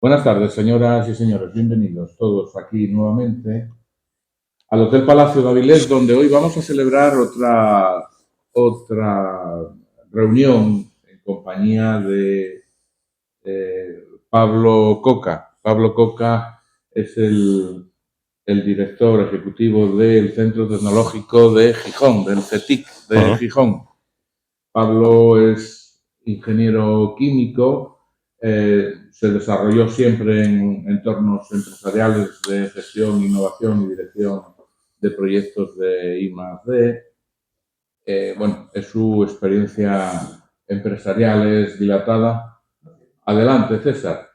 Buenas tardes, señoras y señores. Bienvenidos todos aquí nuevamente al Hotel Palacio de Avilés, donde hoy vamos a celebrar otra reunión en compañía de Pablo Coca. Pablo Coca es el director ejecutivo del Centro Tecnológico de Gijón, del CETIC de Gijón. Pablo es ingeniero químico. Se desarrolló siempre en entornos empresariales de gestión, innovación y dirección de proyectos de I+D. Es su experiencia empresarial es dilatada. Adelante, César.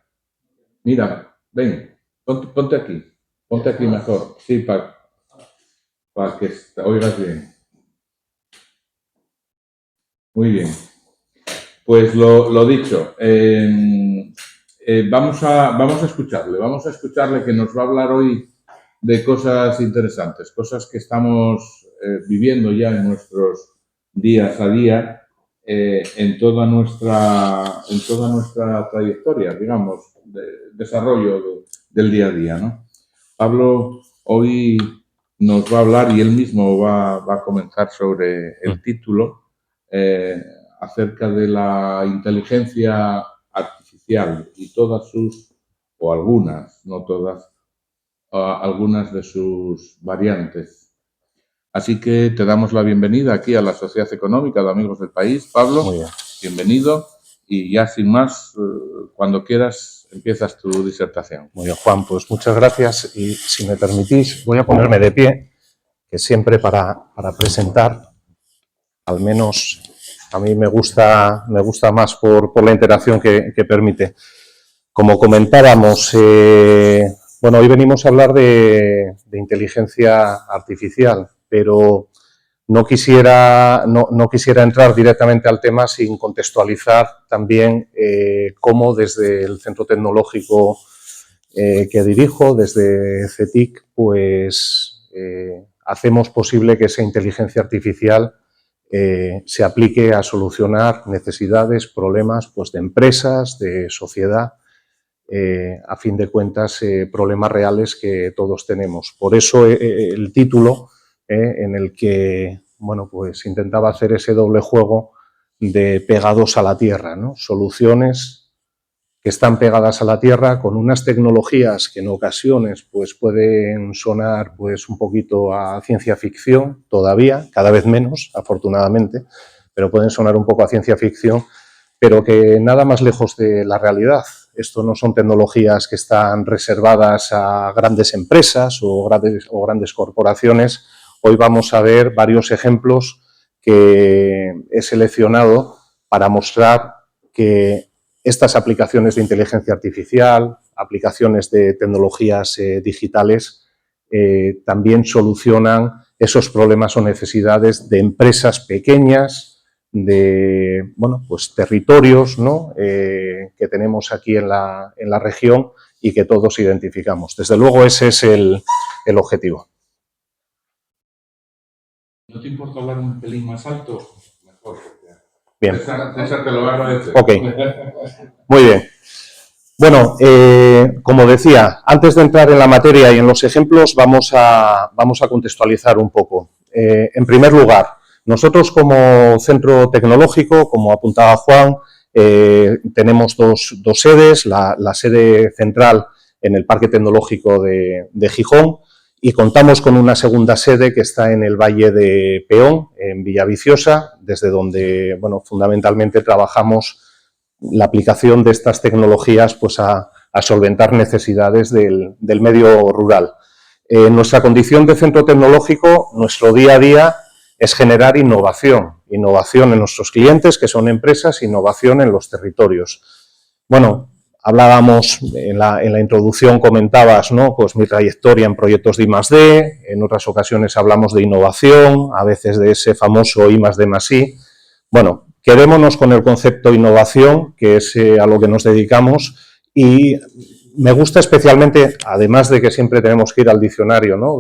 Mira, ven, ponte aquí mejor. Sí, para que te oigas bien. Muy bien. Pues lo dicho, vamos a escucharle que nos va a hablar hoy de cosas interesantes, cosas que estamos viviendo ya en nuestros días a día, en toda nuestra trayectoria, digamos, de desarrollo del día a día, ¿no? Pablo hoy nos va a hablar y él mismo va a comenzar sobre el título acerca de la inteligencia artificial y todas sus, o algunas, no todas, algunas de sus variantes. Así que te damos la bienvenida aquí a la Sociedad Económica de Amigos del País. Pablo, muy bien. Bienvenido. Y ya sin más, cuando quieras, empiezas tu disertación. Muy bien, Juan, pues muchas gracias y si me permitís voy a ponerme de pie, que siempre para presentar, al menos a mí me gusta más por la interacción que permite. Como comentábamos, hoy venimos a hablar de inteligencia artificial, pero no quisiera entrar directamente al tema sin contextualizar también cómo desde el Centro Tecnológico que dirijo, desde CETIC, pues hacemos posible que esa inteligencia artificial se aplique a solucionar necesidades, problemas pues, de empresas, de sociedad, a fin de cuentas problemas reales que todos tenemos. Por eso el título en el que pues intentaba hacer ese doble juego de pegados a la tierra, ¿no? Soluciones que están pegadas a la tierra con unas tecnologías que en ocasiones pues, pueden sonar pues, un poquito a ciencia ficción todavía, cada vez menos, afortunadamente, pero pueden sonar un poco a ciencia ficción, pero que nada más lejos de la realidad. Esto no son tecnologías que están reservadas a grandes empresas o grandes corporaciones. Hoy vamos a ver varios ejemplos que he seleccionado para mostrar que estas aplicaciones de inteligencia artificial, aplicaciones de tecnologías digitales, también solucionan esos problemas o necesidades de empresas pequeñas, de pues territorios, ¿no? Que tenemos aquí en la región y que todos identificamos. Desde luego ese es el objetivo. ¿No te importa hablar un pelín más alto? Mejor. Bien. César te lo va a agradecer. Ok. Muy bien. Bueno, como decía, antes de entrar en la materia y en los ejemplos, vamos a contextualizar un poco. En primer lugar, nosotros como centro tecnológico, como apuntaba Juan, tenemos dos sedes, la sede central en el Parque Tecnológico de Gijón y contamos con una segunda sede que está en el Valle de Peón, en Villaviciosa, desde donde fundamentalmente trabajamos la aplicación de estas tecnologías pues, a solventar necesidades del medio rural. En nuestra condición de centro tecnológico, nuestro día a día es generar innovación en nuestros clientes, que son empresas, innovación en los territorios. Bueno, hablábamos, en la introducción comentabas, ¿no? Pues mi trayectoria en proyectos de I+D, en otras ocasiones hablamos de innovación, a veces de ese famoso I+D+I. Bueno, quedémonos con el concepto innovación, que es a lo que nos dedicamos, y me gusta especialmente, además de que siempre tenemos que ir al diccionario, ¿no?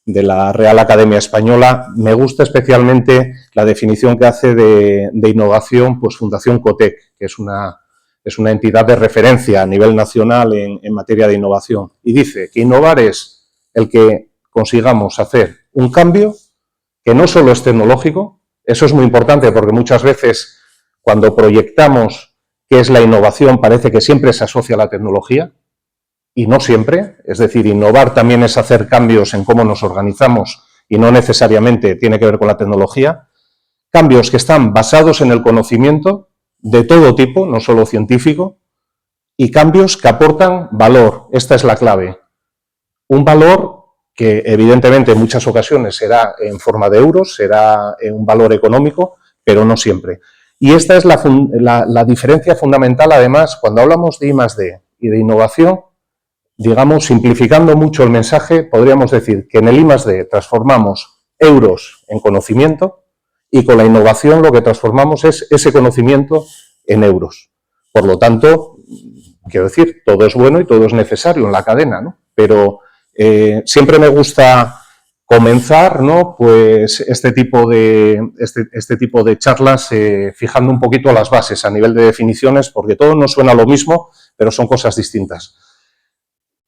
de la Real Academia Española, me gusta especialmente la definición que hace de innovación, pues Fundación Cotec, que es una es una entidad de referencia a nivel nacional en materia de innovación. Y dice que innovar es el que consigamos hacer un cambio que no solo es tecnológico, eso es muy importante porque muchas veces cuando proyectamos qué es la innovación parece que siempre se asocia a la tecnología y no siempre, es decir, innovar también es hacer cambios en cómo nos organizamos y no necesariamente tiene que ver con la tecnología, cambios que están basados en el conocimiento de todo tipo, no solo científico, y cambios que aportan valor, esta es la clave, un valor que evidentemente en muchas ocasiones será en forma de euros, será un valor económico, pero no siempre. Y esta es la diferencia fundamental, además, cuando hablamos de I+D y de innovación, digamos, simplificando mucho el mensaje, podríamos decir que en el I+D transformamos euros en conocimiento y con la innovación lo que transformamos es ese conocimiento en euros. Por lo tanto, quiero decir, todo es bueno y todo es necesario en la cadena, ¿no? Pero siempre me gusta comenzar, ¿no?, pues este tipo de charlas fijando un poquito las bases a nivel de definiciones, porque todo nos suena lo mismo, pero son cosas distintas.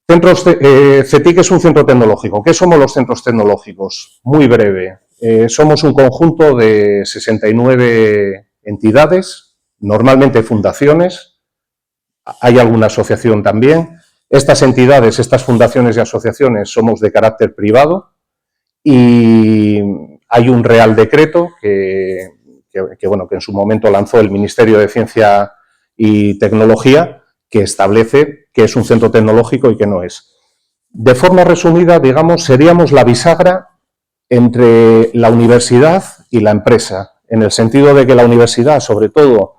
CETIC es un centro tecnológico. ¿Qué somos los centros tecnológicos? Muy breve. Somos un conjunto de 69 entidades, normalmente fundaciones, hay alguna asociación también. Estas entidades, estas fundaciones y asociaciones somos de carácter privado y hay un Real Decreto que en su momento lanzó el Ministerio de Ciencia y Tecnología, que establece qué es un centro tecnológico y qué no es. De forma resumida, digamos, seríamos la bisagra entre la universidad y la empresa, en el sentido de que la universidad, sobre todo,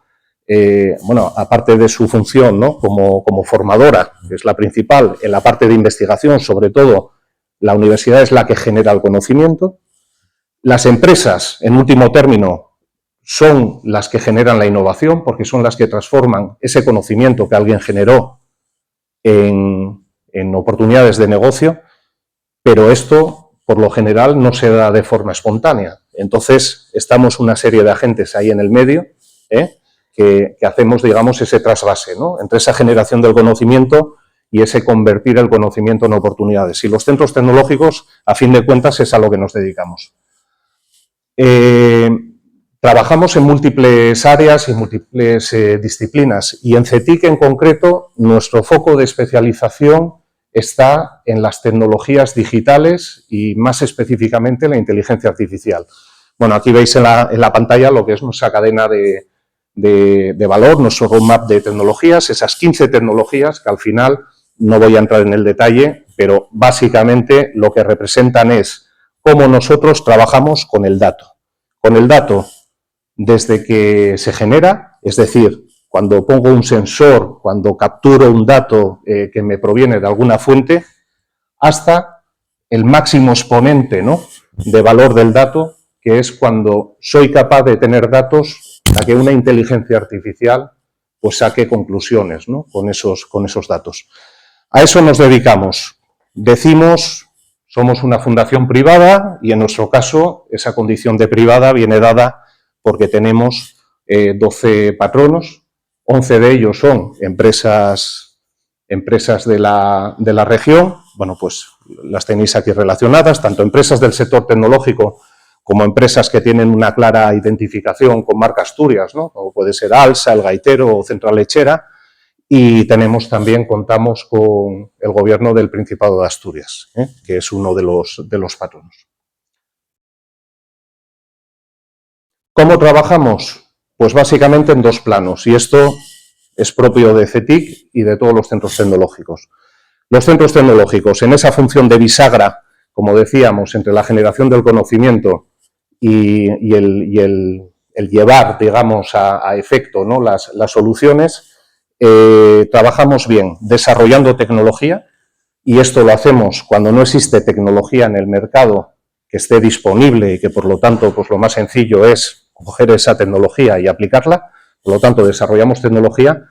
aparte de su función, ¿no?, como formadora, que es la principal, en la parte de investigación, sobre todo, la universidad es la que genera el conocimiento. Las empresas, en último término, son las que generan la innovación, porque son las que transforman ese conocimiento que alguien generó en oportunidades de negocio, pero esto, por lo general, no se da de forma espontánea. Entonces, estamos una serie de agentes ahí en el medio, que hacemos, digamos, ese trasvase, ¿no?, entre esa generación del conocimiento y ese convertir el conocimiento en oportunidades. Y los centros tecnológicos, a fin de cuentas, es a lo que nos dedicamos. Trabajamos en múltiples áreas y múltiples disciplinas y en CETIC en concreto nuestro foco de especialización está en las tecnologías digitales y más específicamente la inteligencia artificial. Bueno, aquí veis en la pantalla lo que es nuestra cadena de valor, nuestro roadmap de tecnologías, esas 15 tecnologías que al final no voy a entrar en el detalle, pero básicamente lo que representan es cómo nosotros trabajamos con el dato. Con el dato desde que se genera, es decir, cuando pongo un sensor, cuando capturo un dato que me proviene de alguna fuente, hasta el máximo exponente, ¿no?, de valor del dato, que es cuando soy capaz de tener datos para que una inteligencia artificial pues saque conclusiones, ¿no?, con esos datos. A eso nos dedicamos. Decimos, somos una fundación privada y en nuestro caso esa condición de privada viene dada porque tenemos 12 patronos, 11 de ellos son empresas de la región, bueno, pues las tenéis aquí relacionadas, tanto empresas del sector tecnológico como empresas que tienen una clara identificación con marca Asturias, ¿no?, como puede ser Alsa, El Gaitero o Central Lechera, y contamos con el Gobierno del Principado de Asturias, que es uno de los patronos. ¿Cómo trabajamos? Pues básicamente en dos planos, y esto es propio de CETIC y de todos los centros tecnológicos. Los centros tecnológicos, en esa función de bisagra, como decíamos, entre la generación del conocimiento y el llevar, digamos, a efecto, ¿no?, las soluciones, trabajamos bien desarrollando tecnología, y esto lo hacemos cuando no existe tecnología en el mercado que esté disponible y que, por lo tanto, pues lo más sencillo es coger esa tecnología y aplicarla. Por lo tanto, desarrollamos tecnología,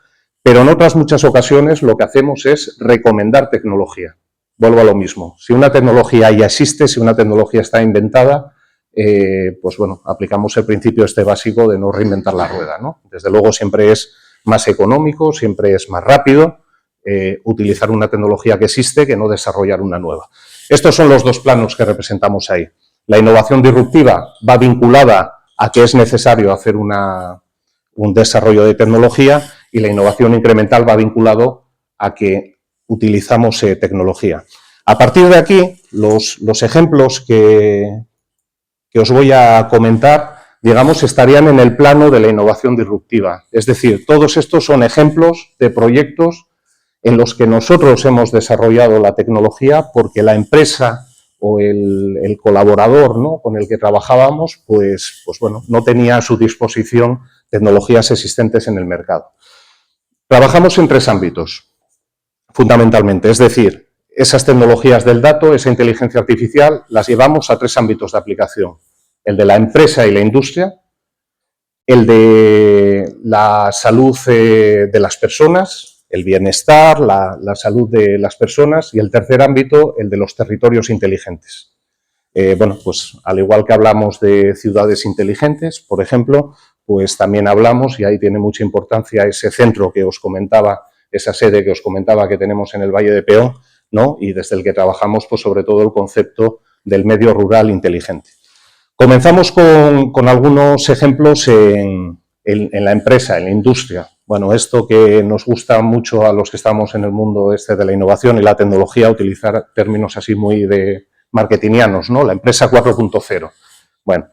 pero en otras muchas ocasiones lo que hacemos es recomendar tecnología. Vuelvo a lo mismo. Si una tecnología ya existe, si una tecnología está inventada, pues bueno, aplicamos el principio básico de no reinventar la rueda, ¿no? Desde luego siempre es más económico, siempre es más rápido utilizar una tecnología que existe que no desarrollar una nueva. Estos son los dos planos que representamos ahí. La innovación disruptiva va vinculada a que es necesario hacer un desarrollo de tecnología y la innovación incremental va vinculado a que utilizamos tecnología. A partir de aquí, los ejemplos que os voy a comentar, digamos, estarían en el plano de la innovación disruptiva. Es decir, todos estos son ejemplos de proyectos en los que nosotros hemos desarrollado la tecnología porque la empresa o el colaborador, ¿no?, con el que trabajábamos, pues bueno, no tenía a su disposición tecnologías existentes en el mercado. Trabajamos en 3 ámbitos, fundamentalmente, es decir, esas tecnologías del dato, esa inteligencia artificial, las llevamos a 3 ámbitos de aplicación. El de la empresa y la industria, el de la salud de las personas, el bienestar, la salud de las personas y el tercer ámbito, el de los territorios inteligentes. Bueno, pues al igual que hablamos de ciudades inteligentes, por ejemplo, pues también hablamos, y ahí tiene mucha importancia ese centro que os comentaba, esa sede que os comentaba que tenemos en el Valle de Peón, ¿no?, y desde el que trabajamos pues sobre todo el concepto del medio rural inteligente. Comenzamos con algunos ejemplos en la empresa, en la industria. Bueno, esto que nos gusta mucho a los que estamos en el mundo de la innovación y la tecnología, utilizar términos así muy de marketingianos, ¿no? La empresa 4.0. Bueno,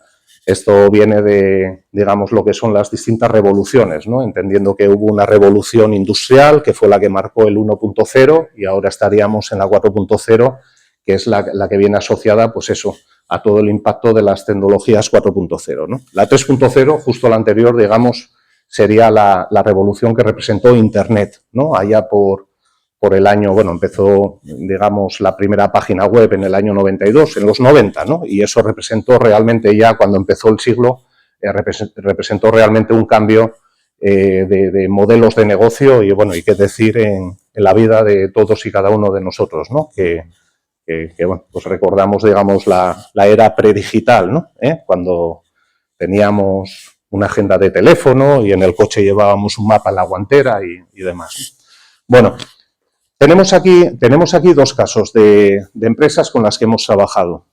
esto viene de, digamos, lo que son las distintas revoluciones, ¿no? Entendiendo que hubo una revolución industrial que fue la que marcó el 1.0 y ahora estaríamos en la 4.0, que es la que viene asociada, pues eso, a todo el impacto de las tecnologías 4.0, ¿no? La 3.0, justo la anterior, digamos, sería la revolución que representó Internet, ¿no? Allá por el año, bueno, empezó, digamos, la primera página web en el año 92, en los 90, ¿no? Y eso representó realmente ya, cuando empezó el siglo, representó realmente un cambio de modelos de negocio y, bueno, y qué decir en la vida de todos y cada uno de nosotros, ¿no? Que bueno, pues recordamos, digamos, la era predigital, ¿no? Cuando teníamos una agenda de teléfono y en el coche llevábamos un mapa en la guantera y demás. Bueno, tenemos aquí 2 casos de empresas con las que hemos trabajado.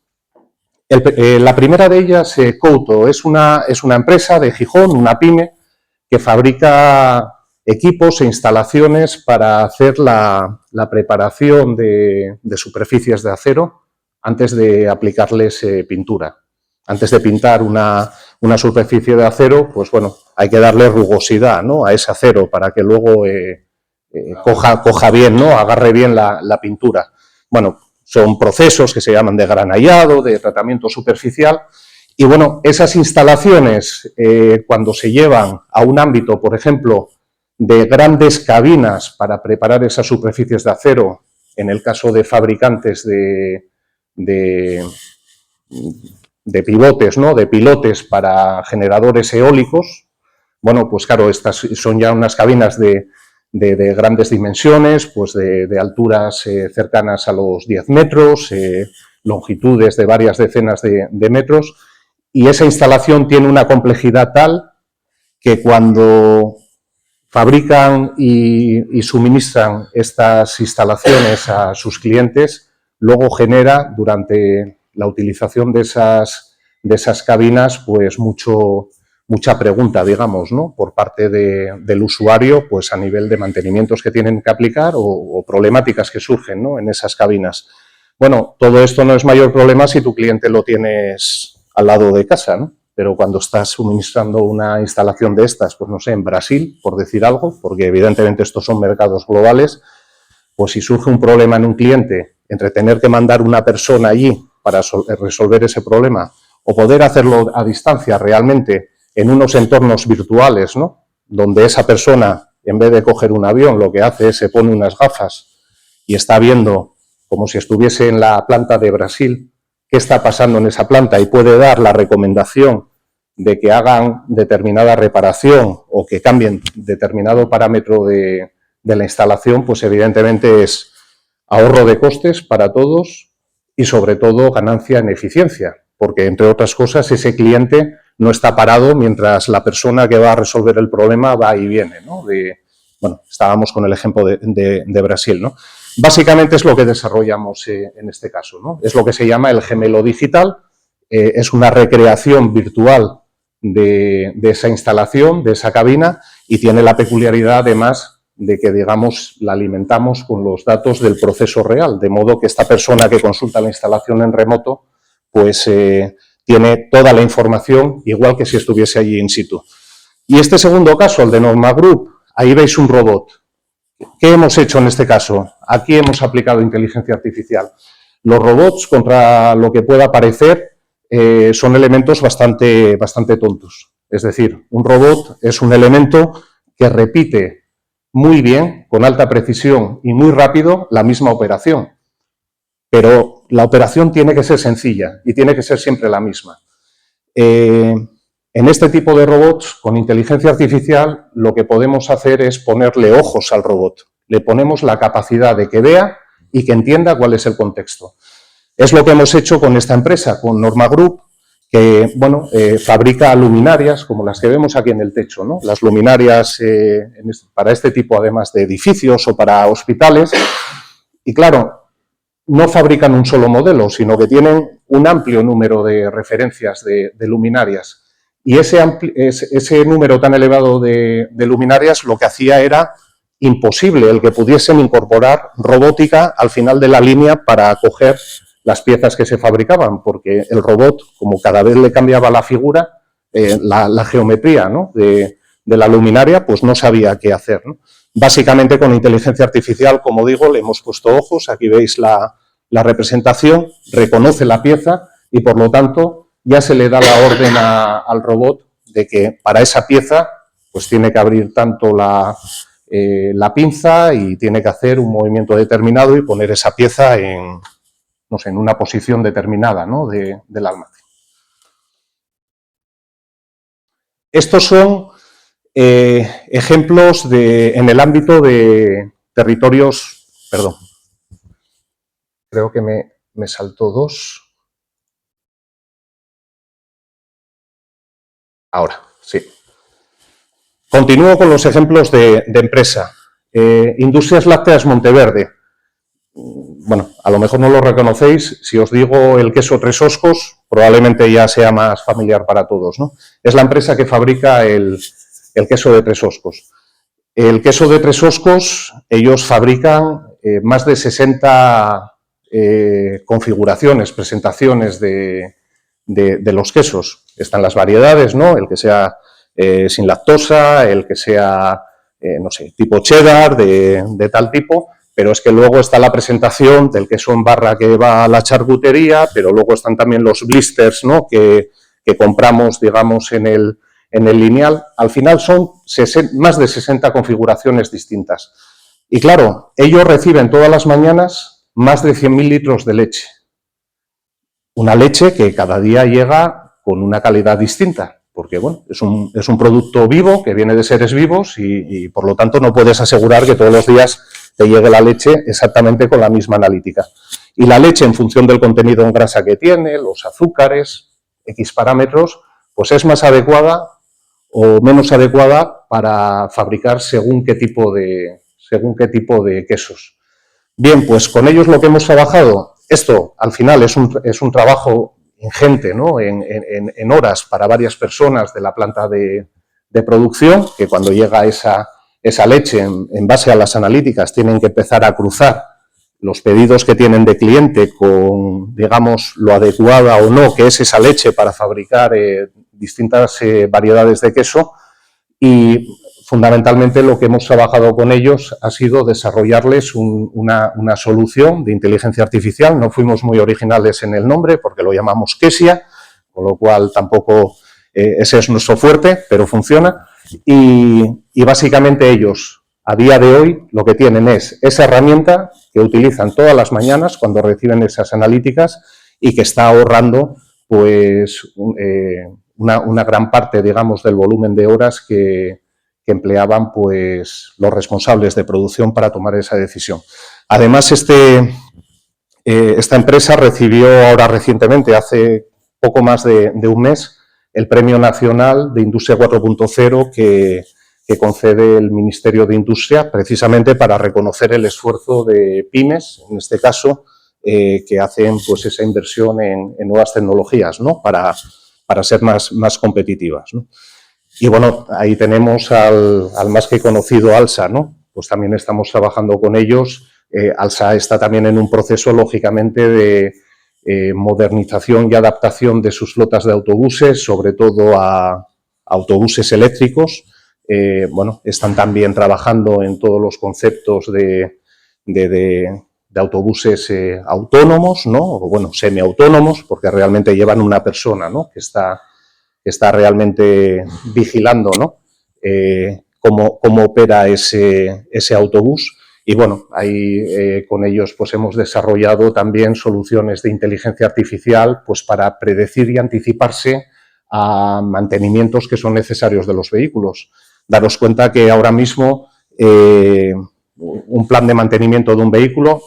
La primera de ellas, Couto, es una empresa de Gijón, una pyme, que fabrica equipos e instalaciones para hacer la preparación de superficies de acero antes de aplicarles pintura. Antes de pintar una superficie de acero, pues bueno, hay que darle rugosidad, ¿no?, a ese acero para que luego coja bien, ¿no?, agarre bien la pintura. Bueno, son procesos que se llaman de granallado, de tratamiento superficial. Y bueno, esas instalaciones, cuando se llevan a un ámbito, por ejemplo, de grandes cabinas para preparar esas superficies de acero, en el caso de fabricantes de pivotes, ¿no?, de pilotes para generadores eólicos, bueno, pues claro, estas son ya unas cabinas de grandes dimensiones, pues de alturas cercanas a los 10 metros, longitudes de varias decenas de metros, y esa instalación tiene una complejidad tal que cuando fabrican y suministran estas instalaciones a sus clientes, luego genera, durante la utilización de esas cabinas, pues mucha pregunta, digamos, ¿no?, por parte del usuario, pues a nivel de mantenimientos que tienen que aplicar o problemáticas que surgen, ¿no?, en esas cabinas. Bueno, todo esto no es mayor problema si tu cliente lo tienes al lado de casa, ¿no? Pero cuando estás suministrando una instalación de estas, pues no sé, en Brasil, por decir algo, porque evidentemente estos son mercados globales, pues si surge un problema en un cliente, entre tener que mandar una persona allí para resolver ese problema o poder hacerlo a distancia realmente en unos entornos virtuales, ¿no?, donde esa persona, en vez de coger un avión, lo que hace es se pone unas gafas y está viendo, como si estuviese en la planta de Brasil, qué está pasando en esa planta y puede dar la recomendación de que hagan determinada reparación o que cambien determinado parámetro de la instalación, pues evidentemente es ahorro de costes para todos y sobre todo ganancia en eficiencia, porque entre otras cosas ese cliente no está parado mientras la persona que va a resolver el problema va y viene, ¿no? Bueno, estábamos con el ejemplo de Brasil, ¿no? Básicamente es lo que desarrollamos en este caso, ¿no? Es lo que se llama el gemelo digital, es una recreación virtual de esa instalación, de esa cabina, y tiene la peculiaridad además de que, digamos, la alimentamos con los datos del proceso real, de modo que esta persona que consulta la instalación en remoto, pues tiene toda la información igual que si estuviese allí in situ. Y este segundo caso, el de Norma Group, ahí veis un robot. ¿Qué hemos hecho en este caso? Aquí hemos aplicado inteligencia artificial. Los robots, contra lo que pueda parecer, son elementos bastante tontos. Es decir, un robot es un elemento que repite muy bien, con alta precisión y muy rápido, la misma operación. Pero la operación tiene que ser sencilla y tiene que ser siempre la misma. En este tipo de robots, con inteligencia artificial, lo que podemos hacer es ponerle ojos al robot. Le ponemos la capacidad de que vea y que entienda cuál es el contexto. Es lo que hemos hecho con esta empresa, con Norma Group, que bueno, fabrica luminarias como las que vemos aquí en el techo, ¿no? Las luminarias para este tipo, además de edificios o para hospitales. Y claro, no fabrican un solo modelo, sino que tienen un amplio número de referencias de luminarias. Y ese número tan elevado de luminarias lo que hacía era imposible el que pudiesen incorporar robótica al final de la línea para coger las piezas que se fabricaban, porque el robot, como cada vez le cambiaba la figura, la geometría, ¿no?, de la luminaria, pues no sabía qué hacer, ¿no? Básicamente con inteligencia artificial, como digo, le hemos puesto ojos, aquí veis la representación, reconoce la pieza y por lo tanto ya se le da la orden al robot de que para esa pieza pues tiene que abrir tanto la pinza y tiene que hacer un movimiento determinado y poner esa pieza en, no sé, en una posición determinada, ¿no?, del almacén. Estos son ejemplos en el ámbito de territorios, perdón, creo que me saltó dos. Ahora, sí. Continúo con los ejemplos de empresa. Industrias Lácteas Monteverde. Bueno, a lo mejor no lo reconocéis. Si os digo el queso Tres Oscos, probablemente ya sea más familiar para todos, ¿no? Es la empresa que fabrica el queso de Tres Oscos. El queso de Tres Oscos, ellos fabrican más de 60 configuraciones, presentaciones de los quesos. Están las variedades, ¿no? El que sea sin lactosa, el que sea, no sé, tipo cheddar, de tal tipo, pero es que luego está la presentación del queso en barra que va a la charcutería, pero luego están también los blisters, ¿no?, que compramos, digamos, en el lineal. Al final son más de 60 configuraciones distintas. Y claro, ellos reciben todas las mañanas más de 100.000 litros de leche. Una leche que cada día llega con una calidad distinta, porque bueno, es un producto vivo que viene de seres vivos y por lo tanto no puedes asegurar que todos los días te llegue la leche exactamente con la misma analítica. Y la leche, en función del contenido en grasa que tiene, los azúcares, X parámetros, pues es más adecuada o menos adecuada para fabricar según qué tipo de quesos. Bien, pues con ellos lo que hemos trabajado, esto al final es un trabajo ingente, ¿no?, en horas para varias personas de la planta de producción, que cuando llega esa leche, en base a las analíticas, tienen que empezar a cruzar los pedidos que tienen de cliente con, digamos, lo adecuada o no que es esa leche para fabricar distintas variedades de queso. Y fundamentalmente lo que hemos trabajado con ellos ha sido desarrollarles una solución de inteligencia artificial. No fuimos muy originales en el nombre porque lo llamamos Quesia, con lo cual tampoco ese es nuestro fuerte, pero funciona. Y básicamente ellos, a día de hoy, lo que tienen es esa herramienta que utilizan todas las mañanas cuando reciben esas analíticas y que está ahorrando pues una gran parte, digamos, del volumen de horas que empleaban pues los responsables de producción para tomar esa decisión. Además, esta empresa recibió ahora recientemente, hace poco más de un mes, el Premio Nacional de Industria 4.0 que concede el Ministerio de Industria, precisamente para reconocer el esfuerzo de pymes, en este caso, que hacen pues esa inversión en nuevas tecnologías, ¿no? Para ser más competitivas, ¿no? Y bueno, ahí tenemos al más que conocido ALSA, ¿no? Pues también estamos trabajando con ellos. ALSA está también en un proceso, lógicamente, de modernización y adaptación de sus flotas de autobuses, sobre todo a autobuses eléctricos. Bueno, están también trabajando en todos los conceptos de autobuses autónomos, ¿no? O bueno, semiautónomos, porque realmente llevan una persona, ¿no? Que está realmente vigilando, ¿no? Cómo opera ese autobús. Y bueno, ahí con ellos pues hemos desarrollado también soluciones de inteligencia artificial pues para predecir y anticiparse a mantenimientos que son necesarios de los vehículos. Daros cuenta que ahora mismo un plan de mantenimiento de un vehículo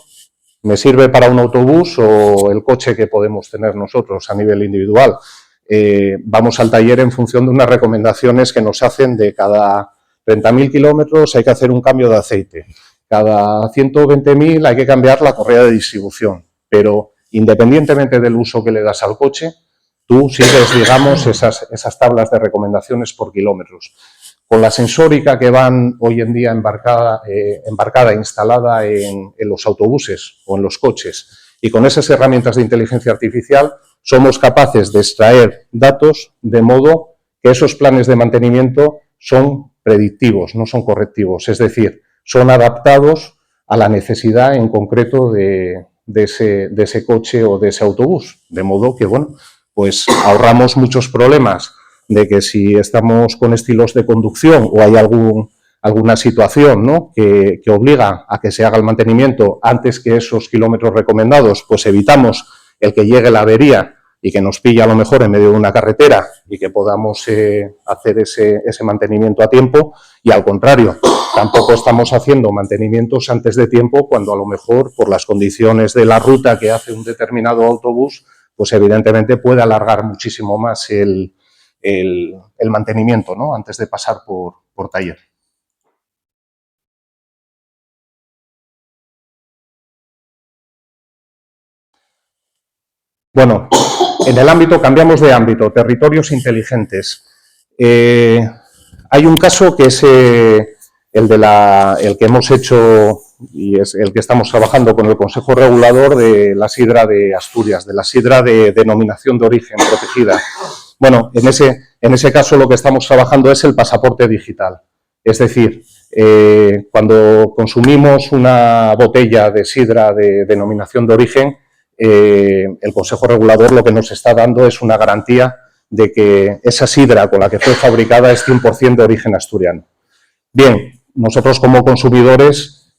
me sirve para un autobús o el coche que podemos tener nosotros a nivel individual. Vamos al taller en función de unas recomendaciones que nos hacen de cada 30.000 kilómetros hay que hacer un cambio de aceite. Cada 120.000 hay que cambiar la correa de distribución. Pero independientemente del uso que le das al coche, tú sigues, digamos, esas tablas de recomendaciones por kilómetros. Con la sensórica que van hoy en día embarcada, instalada en los autobuses o en los coches, y con esas herramientas de inteligencia artificial somos capaces de extraer datos de modo que esos planes de mantenimiento son predictivos, no son correctivos, es decir, son adaptados a la necesidad en concreto de ese coche o de ese autobús, de modo que, bueno, pues ahorramos muchos problemas de que si estamos con estilos de conducción o hay alguna situación, ¿no? que obliga a que se haga el mantenimiento antes que esos kilómetros recomendados, pues evitamos el que llegue la avería y que nos pille a lo mejor en medio de una carretera y que podamos hacer ese mantenimiento a tiempo. Y al contrario, tampoco estamos haciendo mantenimientos antes de tiempo cuando a lo mejor por las condiciones de la ruta que hace un determinado autobús, pues evidentemente puede alargar muchísimo más el mantenimiento, ¿no? Antes de pasar por taller. Bueno, en el ámbito, cambiamos de ámbito, territorios inteligentes. Hay un caso que es el que hemos hecho y es el que estamos trabajando con el Consejo Regulador de la sidra de Asturias, de la sidra de denominación de origen protegida. Bueno, en ese caso lo que estamos trabajando es el pasaporte digital. Es decir, cuando consumimos una botella de sidra de denominación de origen, el Consejo Regulador lo que nos está dando es una garantía de que esa sidra con la que fue fabricada es 100% de origen asturiano. Bien, nosotros como consumidores,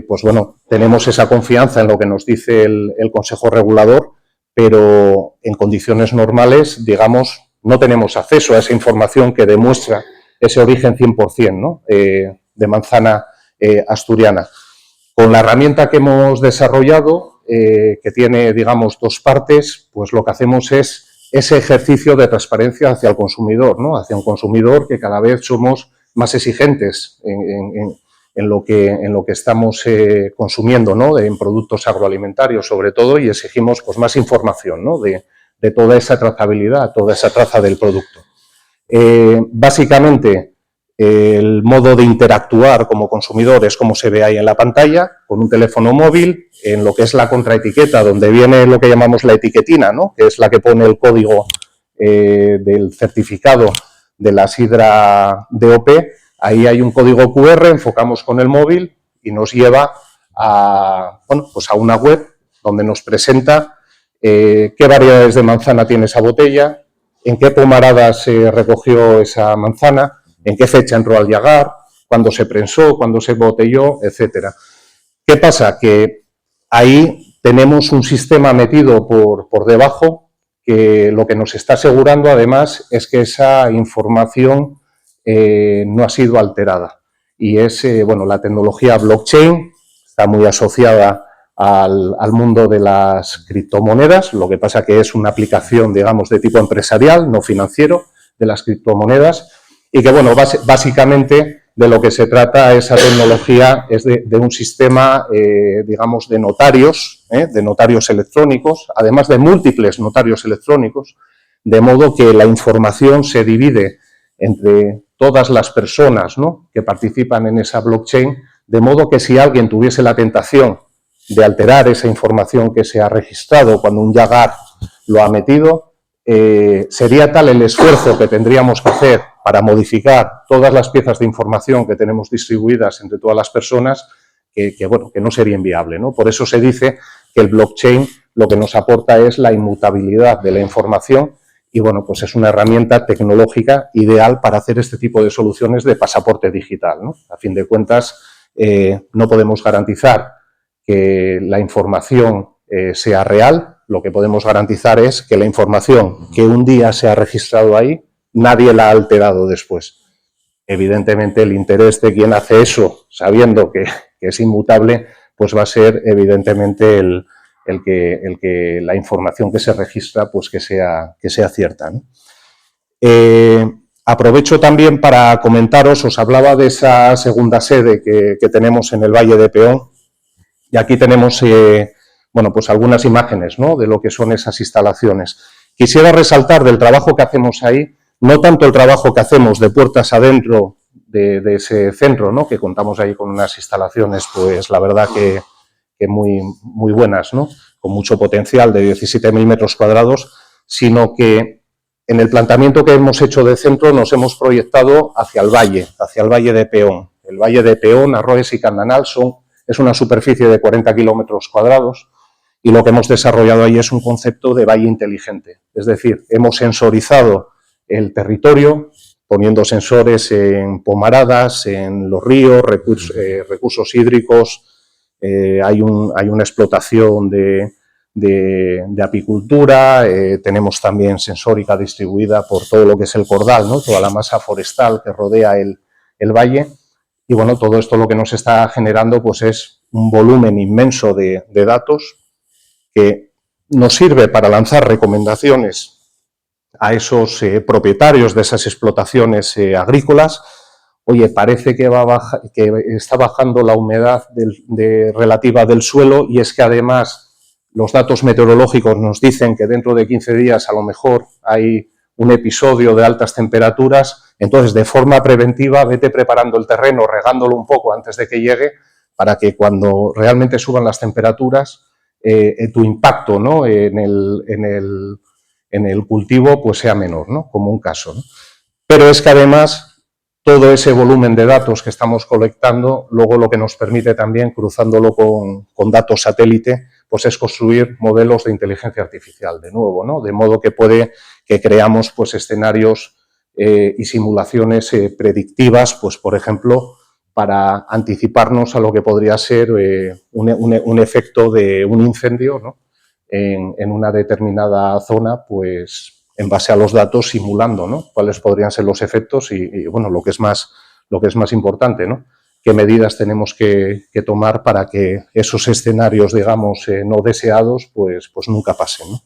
pues bueno, tenemos esa confianza en lo que nos dice el Consejo Regulador, pero en condiciones normales, digamos, no tenemos acceso a esa información que demuestra ese origen 100%, ¿no? De manzana asturiana. Con la herramienta que hemos desarrollado, que tiene, digamos, dos partes, pues lo que hacemos es ese ejercicio de transparencia hacia el consumidor, ¿no? Hacia un consumidor que cada vez somos más exigentes en lo que estamos consumiendo, ¿no? En productos agroalimentarios, sobre todo, y exigimos pues más información, ¿no? De toda esa trazabilidad, toda esa traza del producto. Básicamente, el modo de interactuar como consumidor es como se ve ahí en la pantalla, con un teléfono móvil, en lo que es la contraetiqueta, donde viene lo que llamamos la etiquetina, ¿no? Que es la que pone el código del certificado de la sidra DOP. Ahí hay un código QR, enfocamos con el móvil y nos lleva a, bueno, pues a una web donde nos presenta qué variedades de manzana tiene esa botella, en qué pomarada se recogió esa manzana, en qué fecha entró al llagar, cuándo se prensó, cuándo se botelló, etcétera. ¿Qué pasa? Que ahí tenemos un sistema metido por debajo que lo que nos está asegurando además es que esa información no ha sido alterada. Y es, bueno, la tecnología blockchain está muy asociada al mundo de las criptomonedas, lo que pasa que es una aplicación, digamos, de tipo empresarial, no financiero, de las criptomonedas, y que, bueno, básicamente de lo que se trata esa tecnología es de un sistema, digamos, de notarios electrónicos, además de múltiples notarios electrónicos, de modo que la información se divide entre todas las personas, ¿no?, que participan en esa blockchain, de modo que si alguien tuviese la tentación de alterar esa información que se ha registrado cuando un Yagar lo ha metido, sería tal el esfuerzo que tendríamos que hacer para modificar todas las piezas de información que tenemos distribuidas entre todas las personas que no sería inviable, ¿no? Por eso se dice que el blockchain lo que nos aporta es la inmutabilidad de la información y, bueno, pues es una herramienta tecnológica ideal para hacer este tipo de soluciones de pasaporte digital, ¿no? A fin de cuentas, no podemos garantizar que la información sea real. Lo que podemos garantizar es que la información que un día se ha registrado ahí, nadie la ha alterado después. Evidentemente, el interés de quien hace eso, sabiendo que es inmutable, pues va a ser evidentemente el que la información que se registra, pues que sea cierta, ¿no? Aprovecho también para comentaros, os hablaba de esa segunda sede que tenemos en el Valle de Peón, y aquí tenemos, bueno, pues algunas imágenes, ¿no?, de lo que son esas instalaciones. Quisiera resaltar del trabajo que hacemos ahí, no tanto el trabajo que hacemos de puertas adentro de ese centro, ¿no?, que contamos ahí con unas instalaciones, pues la verdad que muy buenas, ¿no?, con mucho potencial de 17.000 metros cuadrados, sino que en el planteamiento que hemos hecho de centro nos hemos proyectado hacia el Valle de Peón. El Valle de Peón, Arroes y Candanal es una superficie de 40 kilómetros cuadrados y lo que hemos desarrollado ahí es un concepto de valle inteligente. Es decir, hemos sensorizado el territorio poniendo sensores en pomaradas, en los ríos, recursos hídricos, hay una explotación de apicultura, tenemos también sensórica distribuida por todo lo que es el cordal, ¿no?, toda la masa forestal que rodea el valle. Y, bueno, todo esto lo que nos está generando pues es un volumen inmenso de datos que nos sirve para lanzar recomendaciones a esos propietarios de esas explotaciones agrícolas. Oye, parece que está bajando la humedad relativa del suelo y es que además los datos meteorológicos nos dicen que dentro de 15 días a lo mejor hay un episodio de altas temperaturas. Entonces, de forma preventiva, vete preparando el terreno, regándolo un poco antes de que llegue, para que cuando realmente suban las temperaturas, tu impacto, ¿no?, en el cultivo pues sea menor, ¿no?, como un caso, ¿no? Pero es que además todo ese volumen de datos que estamos colectando, luego lo que nos permite también, cruzándolo con datos satélite, pues es construir modelos de inteligencia artificial, de nuevo, ¿no?, de modo que creamos pues escenarios y simulaciones predictivas, pues por ejemplo, para anticiparnos a lo que podría ser un efecto de un incendio, ¿no?, en una determinada zona, pues en base a los datos simulando, ¿no?, cuáles podrían ser los efectos y bueno, lo que es más importante, ¿no?, qué medidas tenemos que tomar para que esos escenarios, digamos, no deseados, pues nunca pasen, ¿no?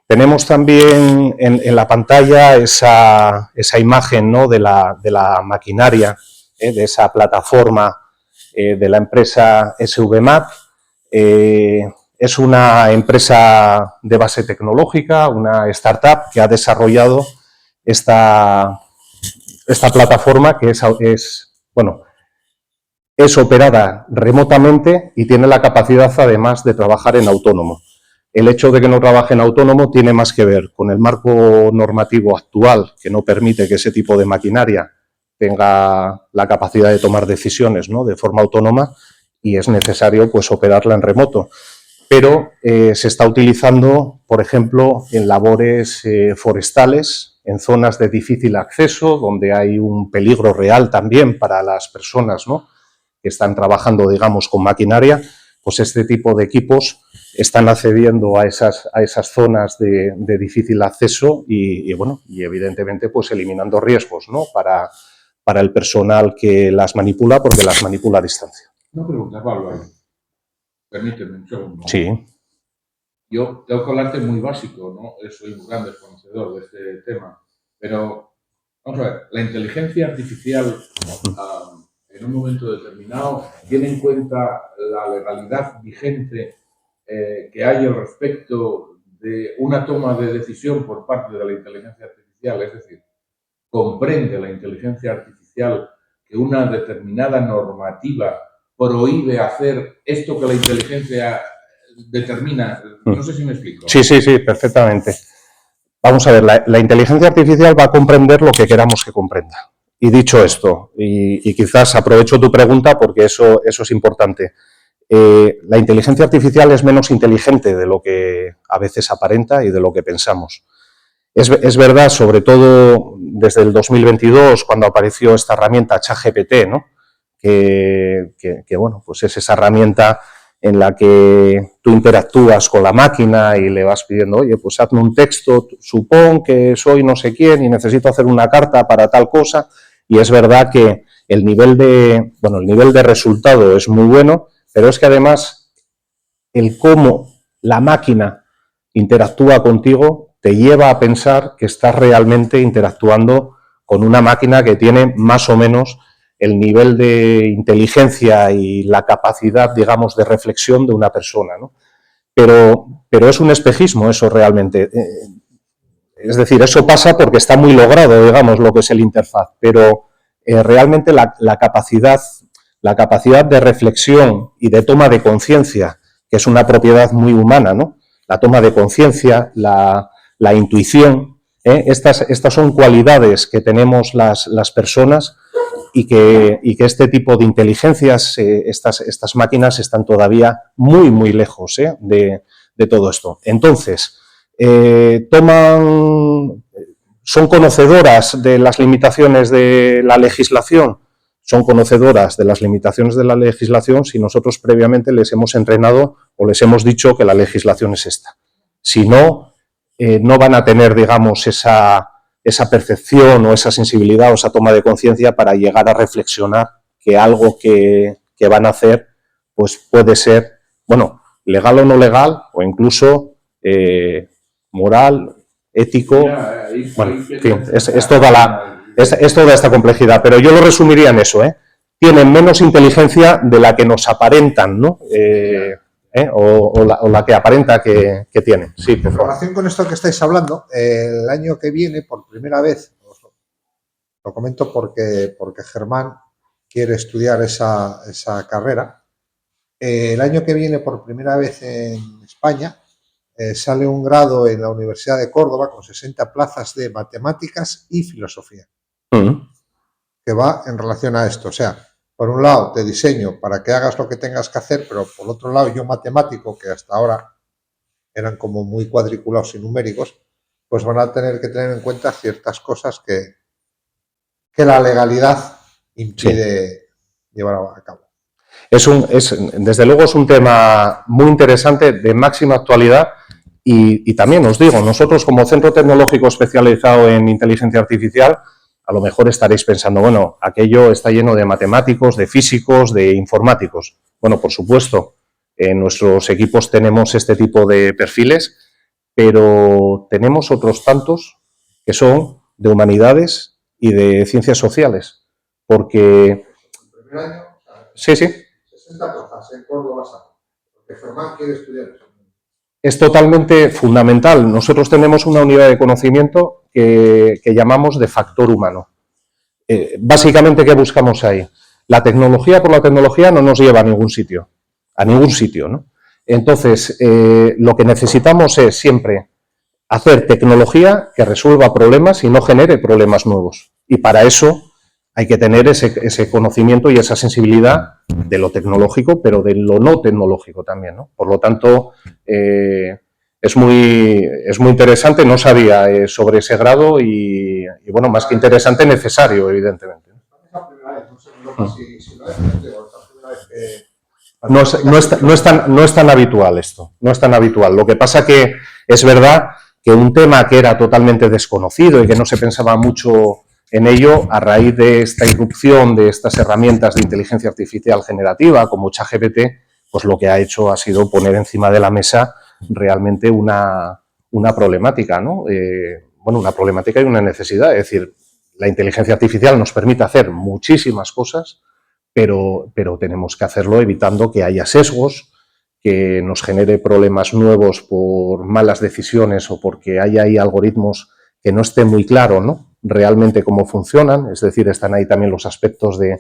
Tenemos también en la pantalla esa imagen, ¿no?, de la maquinaria, de esa plataforma de la empresa SVMAP. Es una empresa de base tecnológica, una startup que ha desarrollado esta plataforma que es operada remotamente y tiene la capacidad además de trabajar en autónomo. El hecho de que no trabaje en autónomo tiene más que ver con el marco normativo actual, que no permite que ese tipo de maquinaria tenga la capacidad de tomar decisiones, ¿no?, de forma autónoma, y es necesario pues operarla en remoto. Pero se está utilizando, por ejemplo, en labores forestales, en zonas de difícil acceso, donde hay un peligro real también para las personas, ¿no?, que están trabajando, digamos, con maquinaria. Pues este tipo de equipos están accediendo a esas zonas de difícil acceso y evidentemente pues eliminando riesgos, ¿no?, para para el personal que las manipula, porque las manipula a distancia. Una pregunta, Pablo. Permíteme un segundo. Sí. Yo tengo que hablarte muy básico, ¿no? Soy un gran desconocedor de este tema, pero vamos a ver, la inteligencia artificial en un momento determinado tiene en cuenta la legalidad vigente que hay al respecto de una toma de decisión por parte de la inteligencia artificial, es decir, comprende la inteligencia artificial que una determinada normativa prohíbe hacer esto que la inteligencia determina. No sé si me explico. Sí, perfectamente. Vamos a ver, la inteligencia artificial va a comprender lo que queramos que comprenda. Y dicho esto, y quizás aprovecho tu pregunta porque eso es importante, la inteligencia artificial es menos inteligente de lo que a veces aparenta y de lo que pensamos. Es verdad, sobre todo desde el 2022, cuando apareció esta herramienta ChatGPT, ¿no? Que bueno, pues es esa herramienta en la que tú interactúas con la máquina y le vas pidiendo, oye, pues hazme un texto, supón que soy no sé quién y necesito hacer una carta para tal cosa, y es verdad que el nivel de resultado es muy bueno, pero es que además el cómo la máquina interactúa contigo te lleva a pensar que estás realmente interactuando con una máquina que tiene más o menos el nivel de inteligencia y la capacidad, digamos, de reflexión de una persona, ¿no? Pero es un espejismo eso realmente. Es decir, eso pasa porque está muy logrado, digamos, lo que es el interfaz, pero realmente la capacidad de reflexión y de toma de conciencia, que es una propiedad muy humana, ¿no? La toma de conciencia, la intuición, estas son cualidades que tenemos las personas y que este tipo de inteligencias, estas máquinas están todavía muy, muy lejos de todo esto. Entonces, son conocedoras de las limitaciones de la legislación, son conocedoras de las limitaciones de la legislación si nosotros previamente les hemos entrenado o les hemos dicho que la legislación es esta. Si no, no van a tener, digamos, esa percepción o esa sensibilidad o esa toma de conciencia para llegar a reflexionar que algo que van a hacer pues puede ser, bueno, legal o no legal, o incluso moral, ético. Bueno, en fin, es toda esta complejidad, pero yo lo resumiría en eso, tienen menos inteligencia de la que nos aparentan, ¿no? O la que aparenta que tienen. Sí, por favor. En relación con esto que estáis hablando, el año que viene, por primera vez, os lo comento porque Germán quiere estudiar esa carrera, el año que viene, por primera vez en España, sale un grado en la Universidad de Córdoba con 60 plazas de matemáticas y filosofía, que va en relación a esto. O sea, por un lado te diseño para que hagas lo que tengas que hacer, pero por otro lado yo matemático, que hasta ahora eran como muy cuadriculados y numéricos, pues van a tener que tener en cuenta ciertas cosas que la legalidad impide llevar a cabo. Desde luego es un tema muy interesante, de máxima actualidad, y también os digo, nosotros como Centro Tecnológico especializado en inteligencia artificial, a lo mejor estaréis pensando, bueno, aquello está lleno de matemáticos, de físicos, de informáticos. Bueno, por supuesto, en nuestros equipos tenemos este tipo de perfiles, pero tenemos otros tantos que son de humanidades y de ciencias sociales, porque... ¿El primer año? Sí. 60 plazas en Córdoba, porque Germán quiere estudiar eso. Es totalmente fundamental. Nosotros tenemos una unidad de conocimiento que llamamos de factor humano. Básicamente, ¿qué buscamos ahí? La tecnología por la tecnología no nos lleva a ningún sitio, ¿no? Entonces, lo que necesitamos es siempre hacer tecnología que resuelva problemas y no genere problemas nuevos. Y para eso hay que tener ese conocimiento y esa sensibilidad de lo tecnológico, pero de lo no tecnológico también, ¿no? Por lo tanto, es muy interesante. No sabía sobre ese grado y, bueno, más que interesante, necesario, evidentemente. Es la primera vez, no sé si lo es, pero es la primera vez que... No es tan habitual esto, no es tan habitual. Lo que pasa que es verdad que un tema que era totalmente desconocido y que no se pensaba mucho en ello, a raíz de esta irrupción de estas herramientas de inteligencia artificial generativa como ChatGPT, pues lo que ha hecho ha sido poner encima de la mesa realmente una problemática, ¿no? Bueno, una problemática y una necesidad. Es decir, la inteligencia artificial nos permite hacer muchísimas cosas, pero tenemos que hacerlo evitando que haya sesgos, que nos genere problemas nuevos por malas decisiones o porque haya ahí algoritmos que no esté muy claro, ¿no?, realmente cómo funcionan. Es decir, están ahí también los aspectos de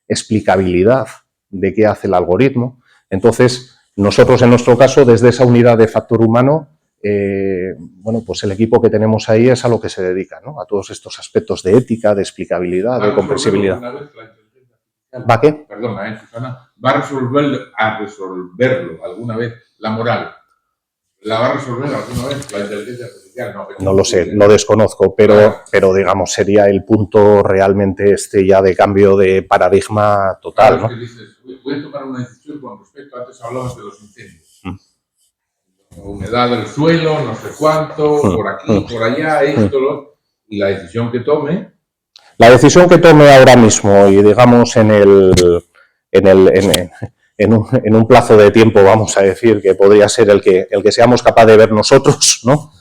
explicabilidad de qué hace el algoritmo. Entonces, nosotros en nuestro caso, desde esa unidad de factor humano, bueno, pues el equipo que tenemos ahí es a lo que se dedica, ¿no?, a todos estos aspectos de ética, de explicabilidad, de comprensibilidad. ¿Va qué? Perdona, Susana. ¿Va a resolverlo alguna vez la moral? ¿La va a resolver alguna vez la inteligencia artificial? No lo sé, lo desconozco, pero digamos, sería el punto realmente ya de cambio de paradigma total, ¿no? Claro, es que dices, voy a tomar una decisión con respecto, antes hablabas de los incendios. La humedad del suelo, no sé cuánto, por aquí, por allá, esto, y la decisión que tome. La decisión que tome ahora mismo y digamos en un plazo de tiempo, vamos a decir, que podría ser el que seamos capaces de ver nosotros, ¿no?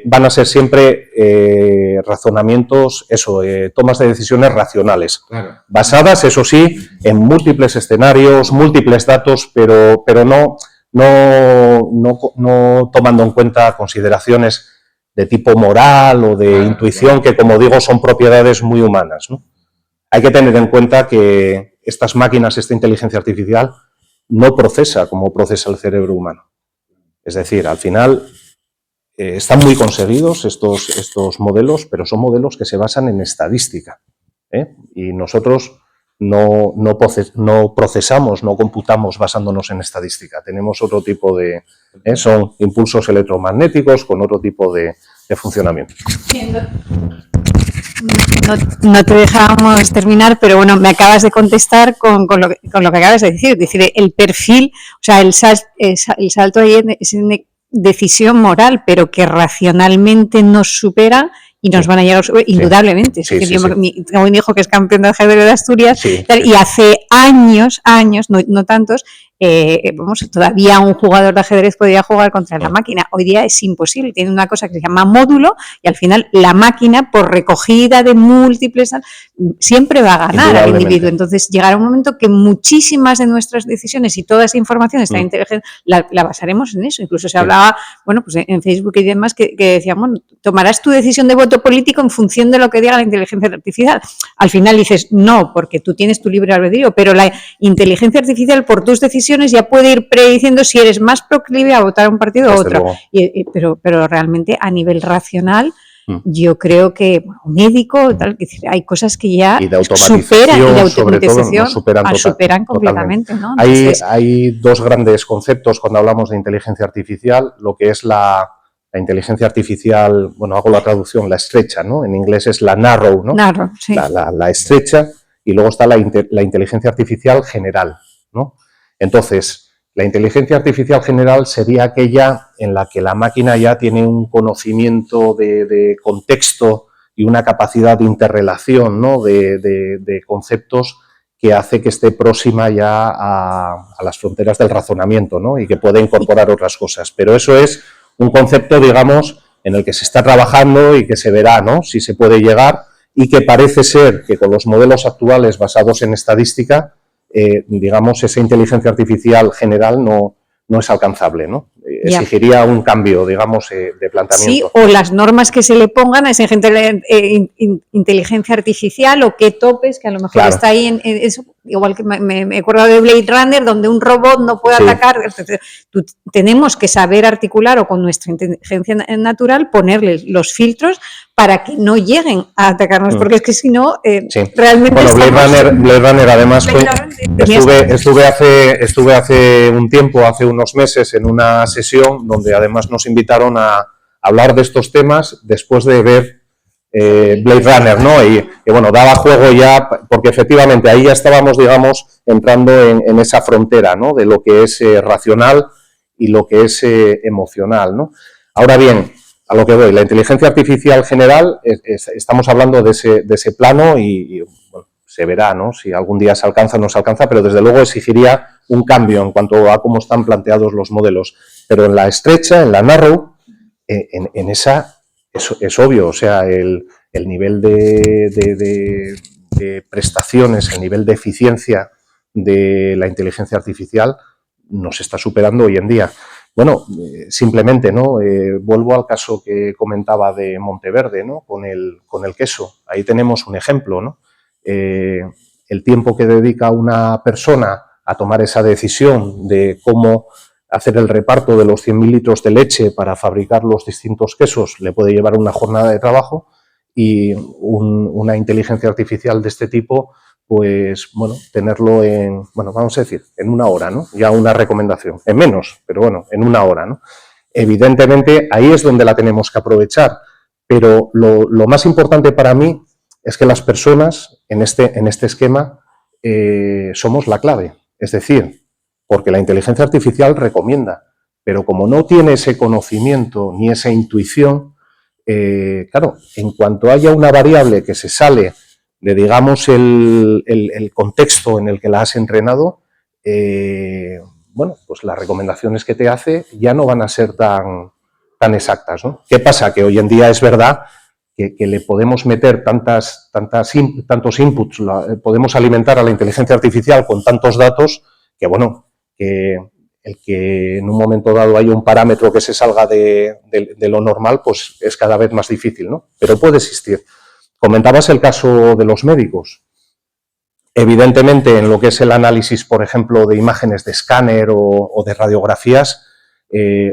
Van a ser siempre razonamientos, tomas de decisiones racionales, claro, basadas, eso sí, en múltiples escenarios, múltiples datos, pero no tomando en cuenta consideraciones de tipo moral o de intuición, que, como digo, son propiedades muy humanas, ¿no? Hay que tener en cuenta que estas máquinas, esta inteligencia artificial, no procesa como procesa el cerebro humano. Es decir, al final están muy conseguidos estos modelos, pero son modelos que se basan en estadística, ¿eh? Y nosotros no procesamos, no computamos basándonos en estadística. Tenemos otro tipo de... son impulsos electromagnéticos con otro tipo de funcionamiento. No te dejábamos terminar, pero bueno, me acabas de contestar con lo que acabas de decir. Es decir, el perfil, o sea, el salto ahí es en decisión moral, pero que racionalmente nos supera y nos van a llegar indudablemente. Sí, Tengo un hijo que es campeón de ajedrez de Asturias, y hace años, no tantos, todavía un jugador de ajedrez podía jugar contra la máquina. Hoy día es imposible. Tiene una cosa que se llama módulo y al final la máquina, por recogida de múltiples, siempre va a ganar al individuo. Entonces llegará un momento que muchísimas de nuestras decisiones y toda esa información está inteligente, la basaremos en eso. Incluso se hablaba, bueno, pues en Facebook y demás, que decíamos, tomarás tu decisión de voto político en función de lo que diga la inteligencia artificial. Al final dices, no, porque tú tienes tu libre albedrío, pero la inteligencia artificial, por tus decisiones, ya puede ir prediciendo si eres más proclive a votar a un partido o otro. Pero realmente, a nivel racional, yo creo que un médico, tal, hay cosas que ya superan, y de automatización superan completamente, ¿no? Entonces, hay dos grandes conceptos cuando hablamos de inteligencia artificial, lo que es la inteligencia artificial, bueno, hago la traducción, la estrecha, ¿no? En inglés es la narrow, ¿no? Narrow, sí. La estrecha, y luego está la inteligencia artificial general, ¿no? Entonces, la inteligencia artificial general sería aquella en la que la máquina ya tiene un conocimiento de contexto y una capacidad de interrelación, ¿no?, de conceptos que hace que esté próxima ya a las fronteras del razonamiento, ¿no?, y que puede incorporar otras cosas. Pero eso es un concepto, digamos, en el que se está trabajando y que se verá, ¿no?, si se puede llegar, y que parece ser que con los modelos actuales basados en estadística, digamos, esa inteligencia artificial general no es alcanzable, ¿no? Exigiría un cambio, digamos, de planteamiento. Sí, o las normas que se le pongan a esa inteligencia artificial, o qué topes, que a lo mejor está ahí en eso. Igual que me acuerdo de Blade Runner, donde un robot no puede atacar. Tenemos que saber articular, o con nuestra inteligencia natural ponerle los filtros para que no lleguen a atacarnos, porque es que si no, realmente... Bueno, Blade Runner además estuve hace un tiempo, hace unos meses, en una sesión donde además nos invitaron a hablar de estos temas después de ver Blade Runner, ¿no? Y bueno, daba juego ya, porque efectivamente ahí ya estábamos, digamos, entrando en esa frontera, ¿no?, de lo que es racional y lo que es emocional, ¿no? Ahora bien, a lo que voy, la inteligencia artificial general, estamos hablando de ese plano y bueno, se verá, ¿no? Si algún día se alcanza o no se alcanza, pero desde luego exigiría un cambio en cuanto a cómo están planteados los modelos. Pero en la estrecha, en la narrow, en esa es obvio, o sea, el nivel de prestaciones, el nivel de eficiencia de la inteligencia artificial nos está superando hoy en día. Bueno, simplemente, ¿no? Vuelvo al caso que comentaba de Monteverde, ¿no? Con el queso. Ahí tenemos un ejemplo, ¿no? El tiempo que dedica una persona a tomar esa decisión de cómo hacer el reparto de los 100.000 litros de leche para fabricar los distintos quesos le puede llevar una jornada de trabajo, y una inteligencia artificial de este tipo, pues, bueno, tenerlo en, bueno, vamos a decir, en una hora, ¿no? Ya una recomendación, en menos, pero bueno, en una hora, ¿no? Evidentemente, ahí es donde la tenemos que aprovechar, pero lo más importante para mí es que las personas en este esquema somos la clave, es decir, porque la inteligencia artificial recomienda, pero como no tiene ese conocimiento ni esa intuición, claro, en cuanto haya una variable que se sale de, digamos, el contexto en el que la has entrenado, bueno, pues las recomendaciones que te hace ya no van a ser tan exactas, ¿no? ¿Qué pasa? Que hoy en día es verdad que le podemos meter tantos inputs, podemos alimentar a la inteligencia artificial con tantos datos que, bueno, que el que en un momento dado haya un parámetro que se salga de lo normal, pues es cada vez más difícil, ¿no? Pero puede existir. Comentabas el caso de los médicos. Evidentemente, en lo que es el análisis, por ejemplo, de imágenes de escáner o de radiografías,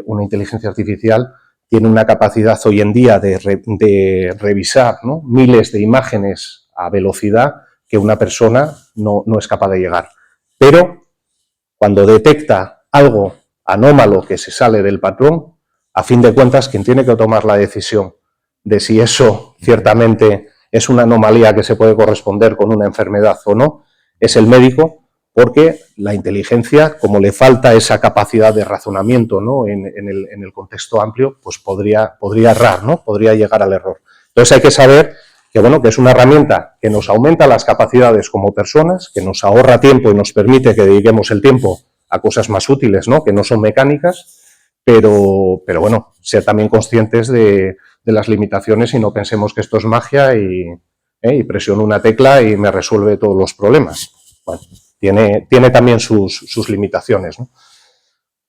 una inteligencia artificial tiene una capacidad hoy en día de revisar, ¿no?, miles de imágenes a velocidad que una persona no es capaz de llegar. Pero cuando detecta algo anómalo que se sale del patrón, a fin de cuentas, quien tiene que tomar la decisión de si eso ciertamente es una anomalía que se puede corresponder con una enfermedad o no, es el médico, porque la inteligencia, como le falta esa capacidad de razonamiento, ¿no?, en el contexto amplio, pues podría errar, ¿no?, podría llegar al error. Entonces hay que saber que, bueno, que es una herramienta que nos aumenta las capacidades como personas, que nos ahorra tiempo y nos permite que dediquemos el tiempo a cosas más útiles, ¿no?, que no son mecánicas, pero bueno, ser también conscientes de las limitaciones y no pensemos que esto es magia y presiono una tecla y me resuelve todos los problemas. Bueno, tiene también sus limitaciones, ¿no?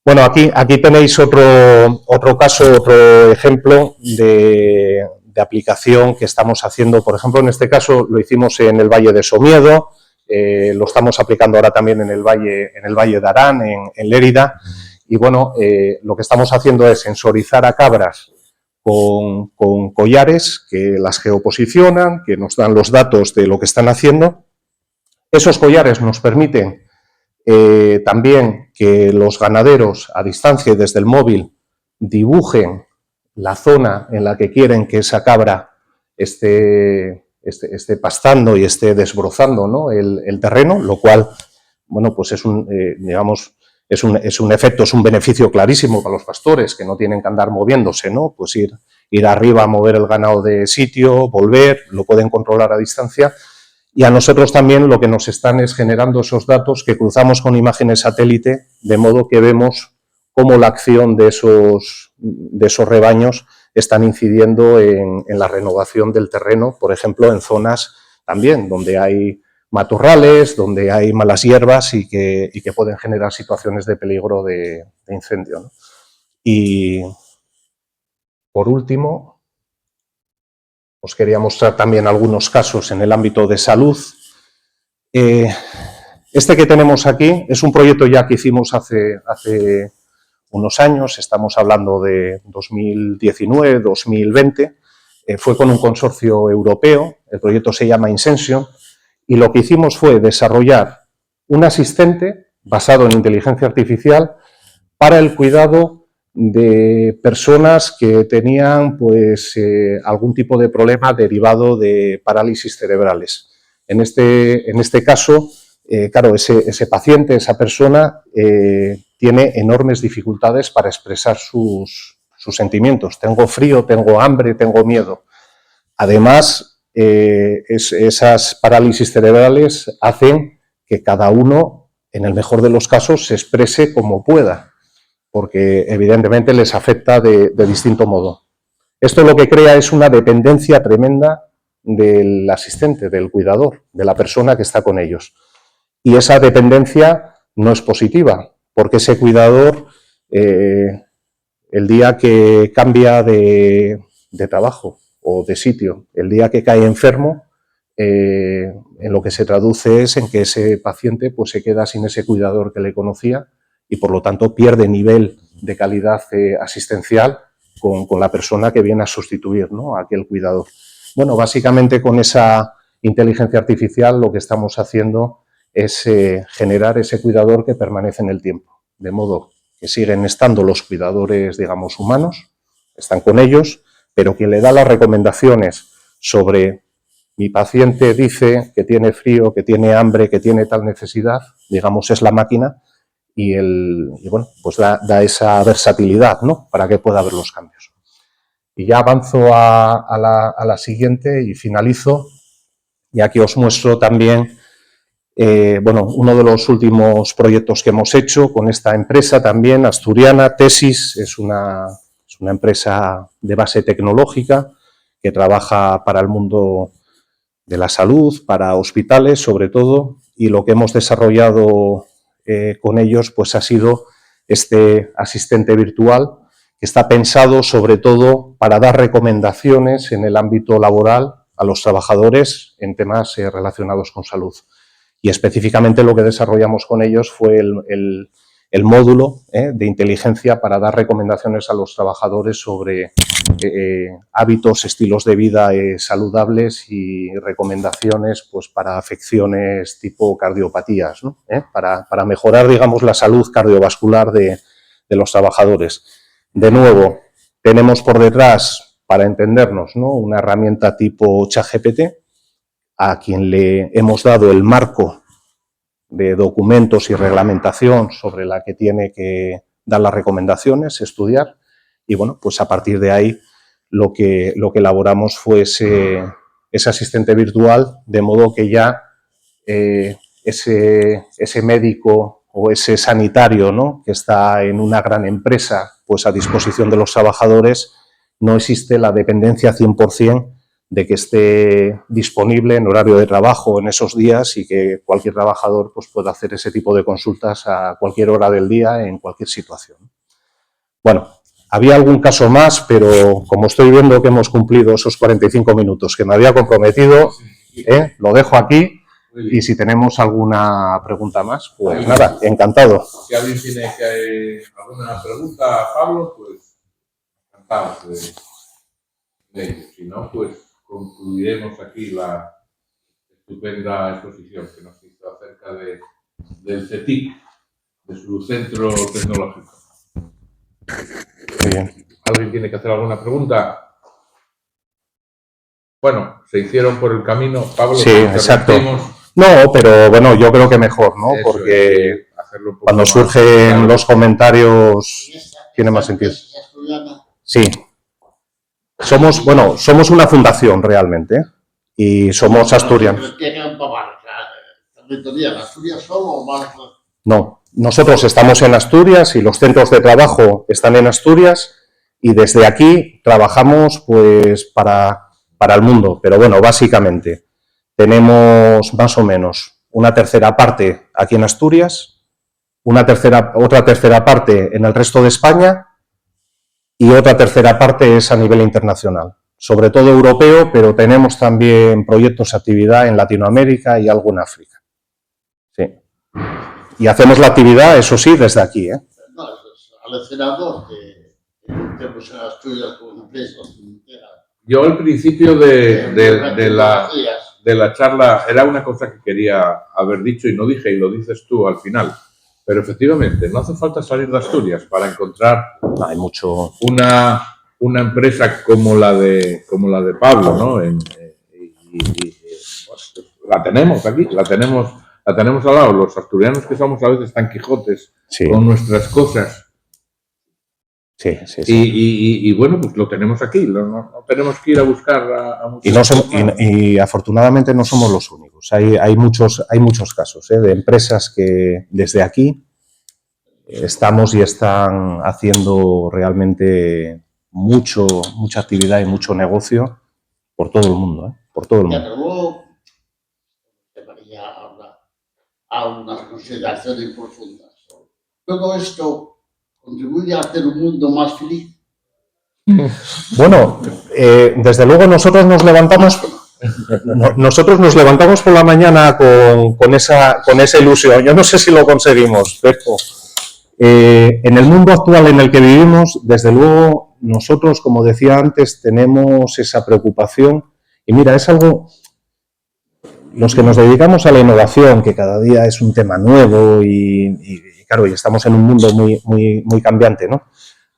Bueno, aquí tenéis otro caso, otro ejemplo de aplicación que estamos haciendo. Por ejemplo, en este caso lo hicimos en el Valle de Somiedo, lo estamos aplicando ahora también en el Valle de Arán, en Lérida. Y bueno, lo que estamos haciendo es sensorizar a cabras con collares que las geoposicionan, que nos dan los datos de lo que están haciendo. Esos collares nos permiten también que los ganaderos a distancia y desde el móvil dibujen la zona en la que quieren que esa cabra esté pastando y esté desbrozando, ¿no?, el terreno, lo cual, bueno, pues es un efecto, es un beneficio clarísimo para los pastores, que no tienen que andar moviéndose, ¿no? Pues ir arriba a mover el ganado de sitio, volver, lo pueden controlar a distancia. Y a nosotros también lo que nos están es generando esos datos que cruzamos con imágenes satélite, de modo que vemos cómo la acción de esos rebaños están incidiendo en la renovación del terreno, por ejemplo, en zonas también donde hay matorrales, donde hay malas hierbas y que pueden generar situaciones de peligro de incendio, ¿no? Y, por último, os quería mostrar también algunos casos en el ámbito de salud. Este que tenemos aquí es un proyecto ya que hicimos hace unos años, estamos hablando de 2019, 2020, fue con un consorcio europeo, el proyecto se llama Insension, y lo que hicimos fue desarrollar un asistente basado en inteligencia artificial para el cuidado de personas que tenían, pues, algún tipo de problema derivado de parálisis cerebrales. En este caso, claro, ese paciente, esa persona, tiene enormes dificultades para expresar sus sus sentimientos. Tengo frío, tengo hambre, tengo miedo. Además, esas parálisis cerebrales hacen que cada uno, en el mejor de los casos, se exprese como pueda, porque evidentemente les afecta de distinto modo. Esto lo que crea es una dependencia tremenda del asistente, del cuidador, de la persona que está con ellos. Y esa dependencia no es positiva, porque ese cuidador, el día que cambia de trabajo o de sitio, el día que cae enfermo, en lo que se traduce es en que ese paciente pues, se queda sin ese cuidador que le conocía y por lo tanto pierde nivel de calidad asistencial con la persona que viene a sustituir, ¿no?, a aquel cuidador. Bueno, básicamente con esa inteligencia artificial lo que estamos haciendo es generar ese cuidador que permanece en el tiempo, de modo que siguen estando los cuidadores, digamos, humanos, están con ellos, pero quien le da las recomendaciones sobre mi paciente dice que tiene frío, que tiene hambre, que tiene tal necesidad, digamos, es la máquina y bueno, pues da esa versatilidad, ¿no?, para que pueda haber los cambios. Y ya avanzo a la siguiente y finalizo, y aquí os muestro también bueno, uno de los últimos proyectos que hemos hecho con esta empresa también, asturiana, Tesis, es una empresa de base tecnológica que trabaja para el mundo de la salud, para hospitales sobre todo, y lo que hemos desarrollado con ellos pues ha sido este asistente virtual que está pensado sobre todo para dar recomendaciones en el ámbito laboral a los trabajadores en temas relacionados con salud. Y específicamente lo que desarrollamos con ellos fue el módulo de inteligencia para dar recomendaciones a los trabajadores sobre hábitos, estilos de vida saludables y recomendaciones pues, para afecciones tipo cardiopatías, ¿no? Para mejorar, digamos, la salud cardiovascular de los trabajadores. De nuevo, tenemos por detrás, para entendernos, ¿no?, una herramienta tipo ChatGPT, a quien le hemos dado el marco de documentos y reglamentación sobre la que tiene que dar las recomendaciones, estudiar, y bueno, pues a partir de ahí lo que elaboramos fue ese asistente virtual, de modo que ya ese médico o ese sanitario, ¿no?, que está en una gran empresa pues a disposición de los trabajadores, no existe la dependencia 100% de que esté disponible en horario de trabajo en esos días y que cualquier trabajador pues, pueda hacer ese tipo de consultas a cualquier hora del día, en cualquier situación. Bueno, había algún caso más, pero como estoy viendo que hemos cumplido esos 45 minutos que me había comprometido, lo dejo aquí y si tenemos alguna pregunta más, pues nada, encantado. Si alguien tiene alguna pregunta, Pablo, pues encantado de ello. Si no, pues concluiremos aquí la estupenda exposición que nos hizo acerca del CETIC, de su centro tecnológico. Muy bien. ¿Alguien tiene que hacer alguna pregunta? Bueno, se hicieron por el camino, Pablo. Sí, exacto. No, pero bueno, yo creo que mejor, ¿no? Eso, porque cuando surgen los comentarios tiene más sentido. Sí. Somos una fundación realmente y somos asturianos. No, nosotros estamos en Asturias y los centros de trabajo están en Asturias y desde aquí trabajamos pues para el mundo, pero bueno, básicamente tenemos más o menos una tercera parte aquí en Asturias, otra tercera parte en el resto de España y otra tercera parte es a nivel internacional, sobre todo europeo, pero tenemos también proyectos de actividad en Latinoamérica y algo en África. Sí. Y hacemos la actividad, eso sí, desde aquí, ¿eh? No, al senador que tenemos en Asturias como empresa. Yo al principio de la charla era una cosa que quería haber dicho y no dije, y lo dices tú al final. Pero efectivamente, no hace falta salir de Asturias para encontrar hay mucho una empresa como la de Pablo, ¿no? La tenemos aquí, la tenemos al lado. Los asturianos que somos a veces tan quijotes, sí, con nuestras cosas, Sí. Y bueno, pues lo tenemos aquí, no tenemos que ir a buscar a muchos y afortunadamente no somos los únicos. Hay muchos casos de empresas que desde aquí estamos y están haciendo realmente mucha actividad y mucho negocio por todo el mundo, por todo el mundo. Pero luego llevaría a unas consideraciones profundas. Todo esto contribuye a hacer un mundo más feliz. Bueno, desde luego nosotros nos levantamos por la mañana con esa ilusión. Yo no sé si lo conseguimos, pero en el mundo actual en el que vivimos, desde luego nosotros, como decía antes, tenemos esa preocupación. Y mira, es algo, los que nos dedicamos a la innovación, que cada día es un tema nuevo y claro, y estamos en un mundo muy cambiante, ¿no?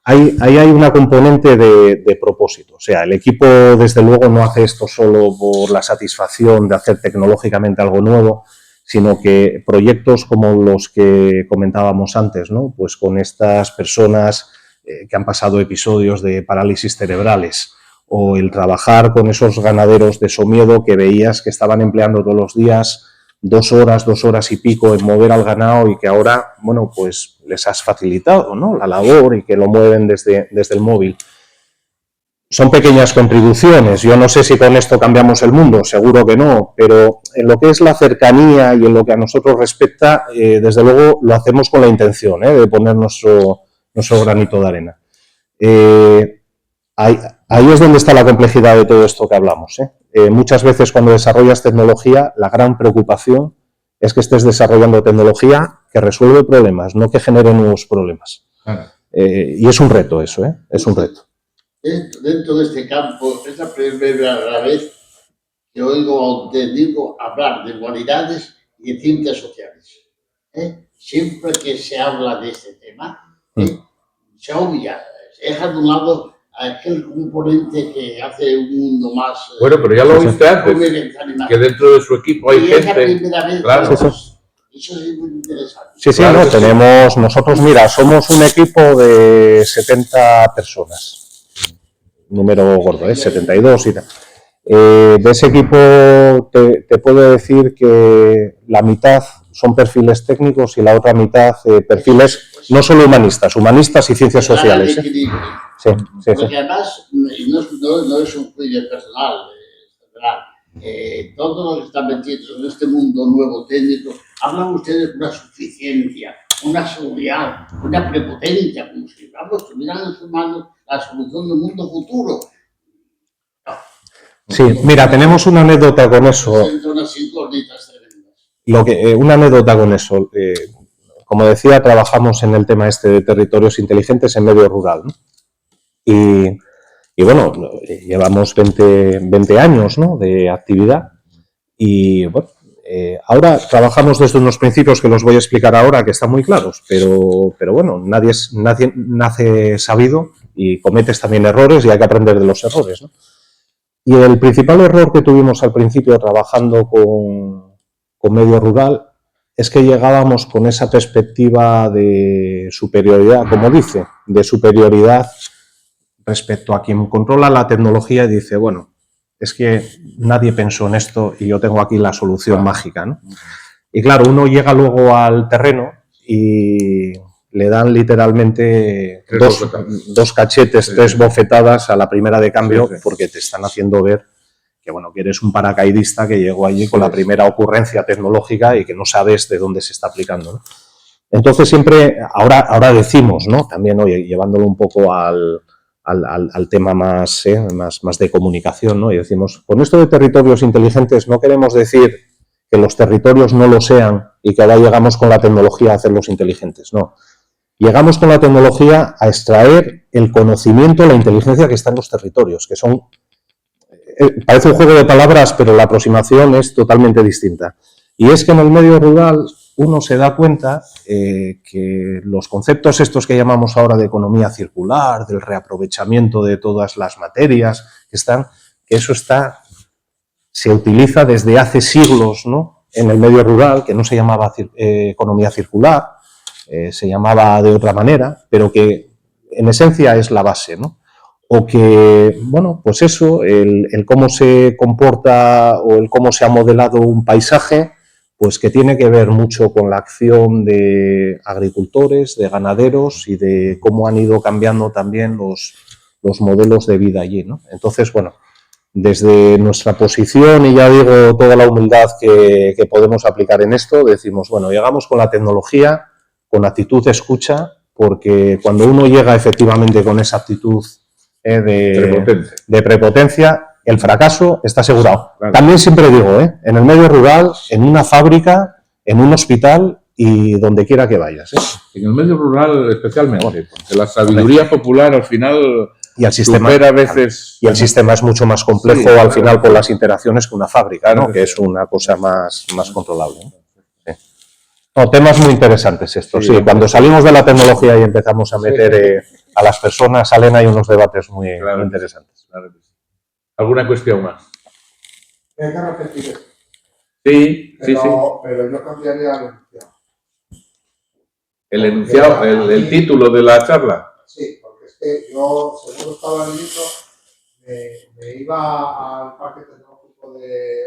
Ahí hay una componente de propósito. O sea, el equipo, desde luego, no hace esto solo por la satisfacción de hacer tecnológicamente algo nuevo, sino que proyectos como los que comentábamos antes, ¿no? Pues con estas personas que han pasado episodios de parálisis cerebrales, o el trabajar con esos ganaderos de Somiedo que veías que estaban empleando todos los días 2 horas y pico en mover al ganado y que ahora, bueno, pues les has facilitado, ¿no?, la labor y que lo mueven desde el móvil. Son pequeñas contribuciones. Yo no sé si con esto cambiamos el mundo, seguro que no, pero en lo que es la cercanía y en lo que a nosotros respecta, desde luego lo hacemos con la intención de poner nuestro granito de arena. Ahí es donde está la complejidad de todo esto que hablamos. Muchas veces cuando desarrollas tecnología, la gran preocupación es que estés desarrollando tecnología que resuelve problemas, no que genere nuevos problemas. Y es un reto eso, es un reto. Dentro de este campo, es la primera vez que oigo hablar de humanidades y de ciencias sociales. Siempre que se habla de este tema, se obvia, se deja de un lado aquel componente que hace un mundo más... Bueno, pero ya lo viste antes, que dentro de su equipo hay gente... Es la primera vez, claro. Eso es muy interesante. Sí, claro, no, tenemos nosotros, mira, somos un equipo de 70 personas, número gordo, 72 y tal. De ese equipo te puedo decir que la mitad son perfiles técnicos y la otra mitad perfiles no solo humanistas y ciencias sociales. Sí. Porque además, no es un juicio personal, todos los que están metidos en este mundo nuevo técnico hablan ustedes de una suficiencia, una seguridad, una prepotencia, como si tuvieran en sus manos la solución del mundo futuro. Sí, mira, tenemos una anécdota con eso. Una anécdota con eso. Como decía, trabajamos en el tema de territorios inteligentes en medio rural, ¿no? Y bueno, llevamos 20 años, ¿no?, de actividad y bueno, ahora trabajamos desde unos principios que los voy a explicar ahora, que están muy claros, pero bueno, nadie nace sabido y cometes también errores y hay que aprender de los errores, ¿no? Y el principal error que tuvimos al principio trabajando con medio rural es que llegábamos con esa perspectiva de superioridad, como dice, de superioridad respecto a quien controla la tecnología y dice, bueno, es que nadie pensó en esto y yo tengo aquí la solución mágica, ¿no? Y claro, uno llega luego al terreno y le dan literalmente dos cachetes, 3 bofetadas a la primera de cambio, porque te están haciendo ver que, bueno, que eres un paracaidista que llegó allí con la primera ocurrencia tecnológica y que no sabes de dónde se está aplicando, ¿no? Entonces siempre, ahora decimos, ¿no?, también, oye, llevándolo un poco al tema más de comunicación, ¿no? Y decimos, con esto de territorios inteligentes no queremos decir que los territorios no lo sean y que ahora llegamos con la tecnología a hacerlos inteligentes, no. Llegamos con la tecnología a extraer el conocimiento, la inteligencia que está en los territorios, que son, parece un juego de palabras, pero la aproximación es totalmente distinta. Y es que en el medio rural uno se da cuenta que los conceptos estos que llamamos ahora de economía circular, del reaprovechamiento de todas las materias, que eso se utiliza desde hace siglos, ¿no?, en el medio rural, que no se llamaba economía circular, se llamaba de otra manera, pero que en esencia es la base, ¿no? O que, bueno, pues eso, el cómo se comporta o el cómo se ha modelado un paisaje, pues que tiene que ver mucho con la acción de agricultores, de ganaderos y de cómo han ido cambiando también los modelos de vida allí, ¿no? Entonces, bueno, desde nuestra posición, y ya digo toda la humildad que podemos aplicar en esto, decimos, bueno, llegamos con la tecnología, con actitud de escucha, porque cuando uno llega efectivamente con esa actitud de prepotencia, el fracaso está asegurado. Claro. También siempre digo, en el medio rural, en una fábrica, en un hospital y donde quiera que vayas. En el medio rural especialmente, porque la sabiduría popular al final y el sistema, supera a veces... Y el sistema es mucho más complejo, sí, al final por las interacciones que una fábrica, ¿no? Que es una cosa más controlable, ¿no? No, temas muy interesantes estos, sí. Cuando salimos de la tecnología y empezamos a meter a las personas, salen ahí unos debates muy interesantes. Claro. ¿Alguna cuestión más? Hay que repetir esto. Sí. Pero yo cambiaría el enunciado. ¿El enunciado? ¿El título de la charla? Sí, porque es que yo, según estaba leyendo, me iba al Parque Tecnológico de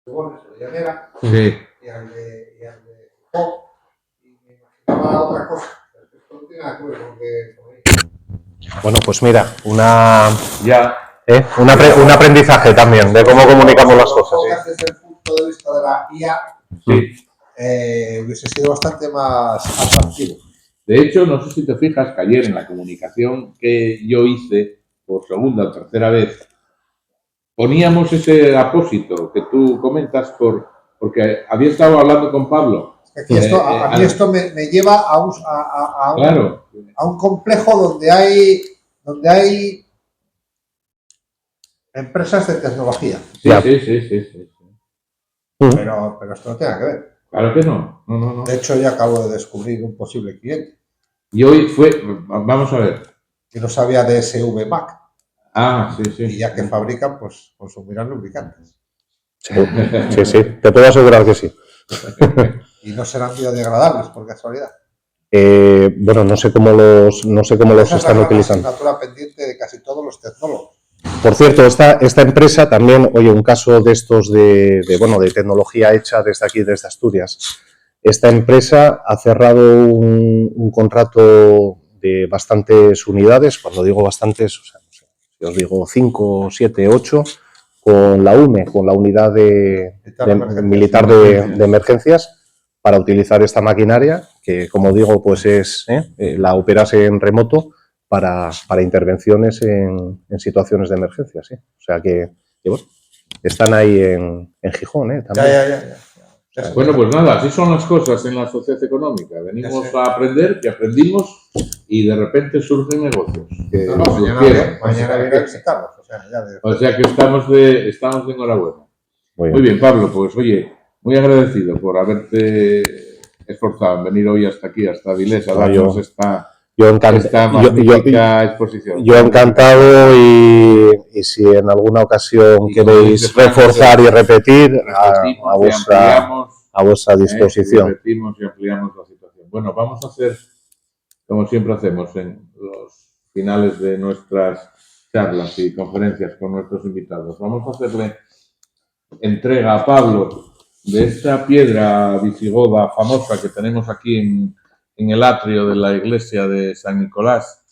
Lugones, de Llanera, sí. y al de Gijón, y me imaginaba otra cosa. Esto no tiene nada que ver con que... Bueno, pues mira, un aprendizaje también de cómo comunicamos las cosas. Desde el punto de vista de la IA, hubiese sido bastante más atractivo. De hecho, no sé si te fijas que ayer en la comunicación que yo hice por segunda o tercera vez, poníamos ese apósito que tú comentas porque había estado hablando con Pablo. Aquí esto me lleva a un complejo donde hay empresas de tecnología. Sí. Pero esto no tiene nada que ver. Claro que no. No. De hecho, ya acabo de descubrir un posible cliente. Y hoy vamos a ver. Que no sabía de SV Mac. Sí. Y ya que fabrican, pues consumirán lubricantes. Sí, te puedo asegurar que sí. Y no serán biodegradables, por casualidad. Bueno, no sé cómo los están utilizando. Es una asignatura pendiente de casi todos los tecnólogos. Por cierto, esta empresa también, oye, un caso de estos de tecnología hecha desde aquí, desde Asturias. Esta empresa ha cerrado un contrato de bastantes unidades, cuando digo bastantes, o sea, no sé, si os digo 5, 7, 8, con la UME, con la Unidad Militar de Emergencias, para utilizar esta maquinaria, que como digo, pues la operas en remoto para intervenciones en situaciones de emergencia, sí. O sea que bueno, están ahí en Gijón, también. Ya. Bueno, pues nada, así son las cosas en la sociedad económica. Venimos a aprender, que aprendimos, y de repente surgen negocios. Mañana viene a visitarlos. O sea que estamos de enhorabuena. Muy bien, Pablo, pues oye, muy agradecido por haberte esforzado en venir hoy hasta aquí, hasta Avilés, a darnos esta magnífica exposición. Yo encantado, y si en alguna ocasión queréis reforzar y repetir, a vuestra disposición. Repetimos y ampliamos la situación. Bueno, vamos a hacer, como siempre hacemos en los finales de nuestras charlas y conferencias con nuestros invitados. Vamos a hacerle entrega a Pablo de esta piedra visigoda famosa que tenemos aquí en el atrio de la iglesia de San Nicolás,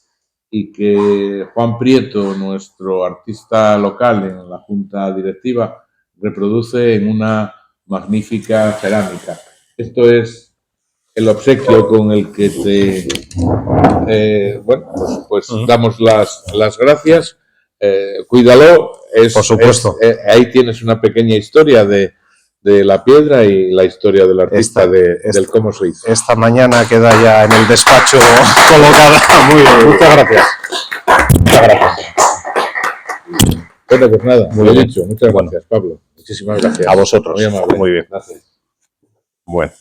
y que Juan Prieto, nuestro artista local en la junta directiva, reproduce en una magnífica cerámica. Esto es el obsequio con el que te damos las gracias. Cuídalo. Por supuesto. Ahí tienes una pequeña historia de la piedra y la historia del artista del cómo se hizo. Esta mañana queda ya en el despacho colocada. Muy bien, muchas gracias. Bueno, pues nada, muy bien dicho. Muchas gracias, Pablo. Muchísimas gracias. A vosotros. Muy amable. Muy bien. Gracias. Bueno.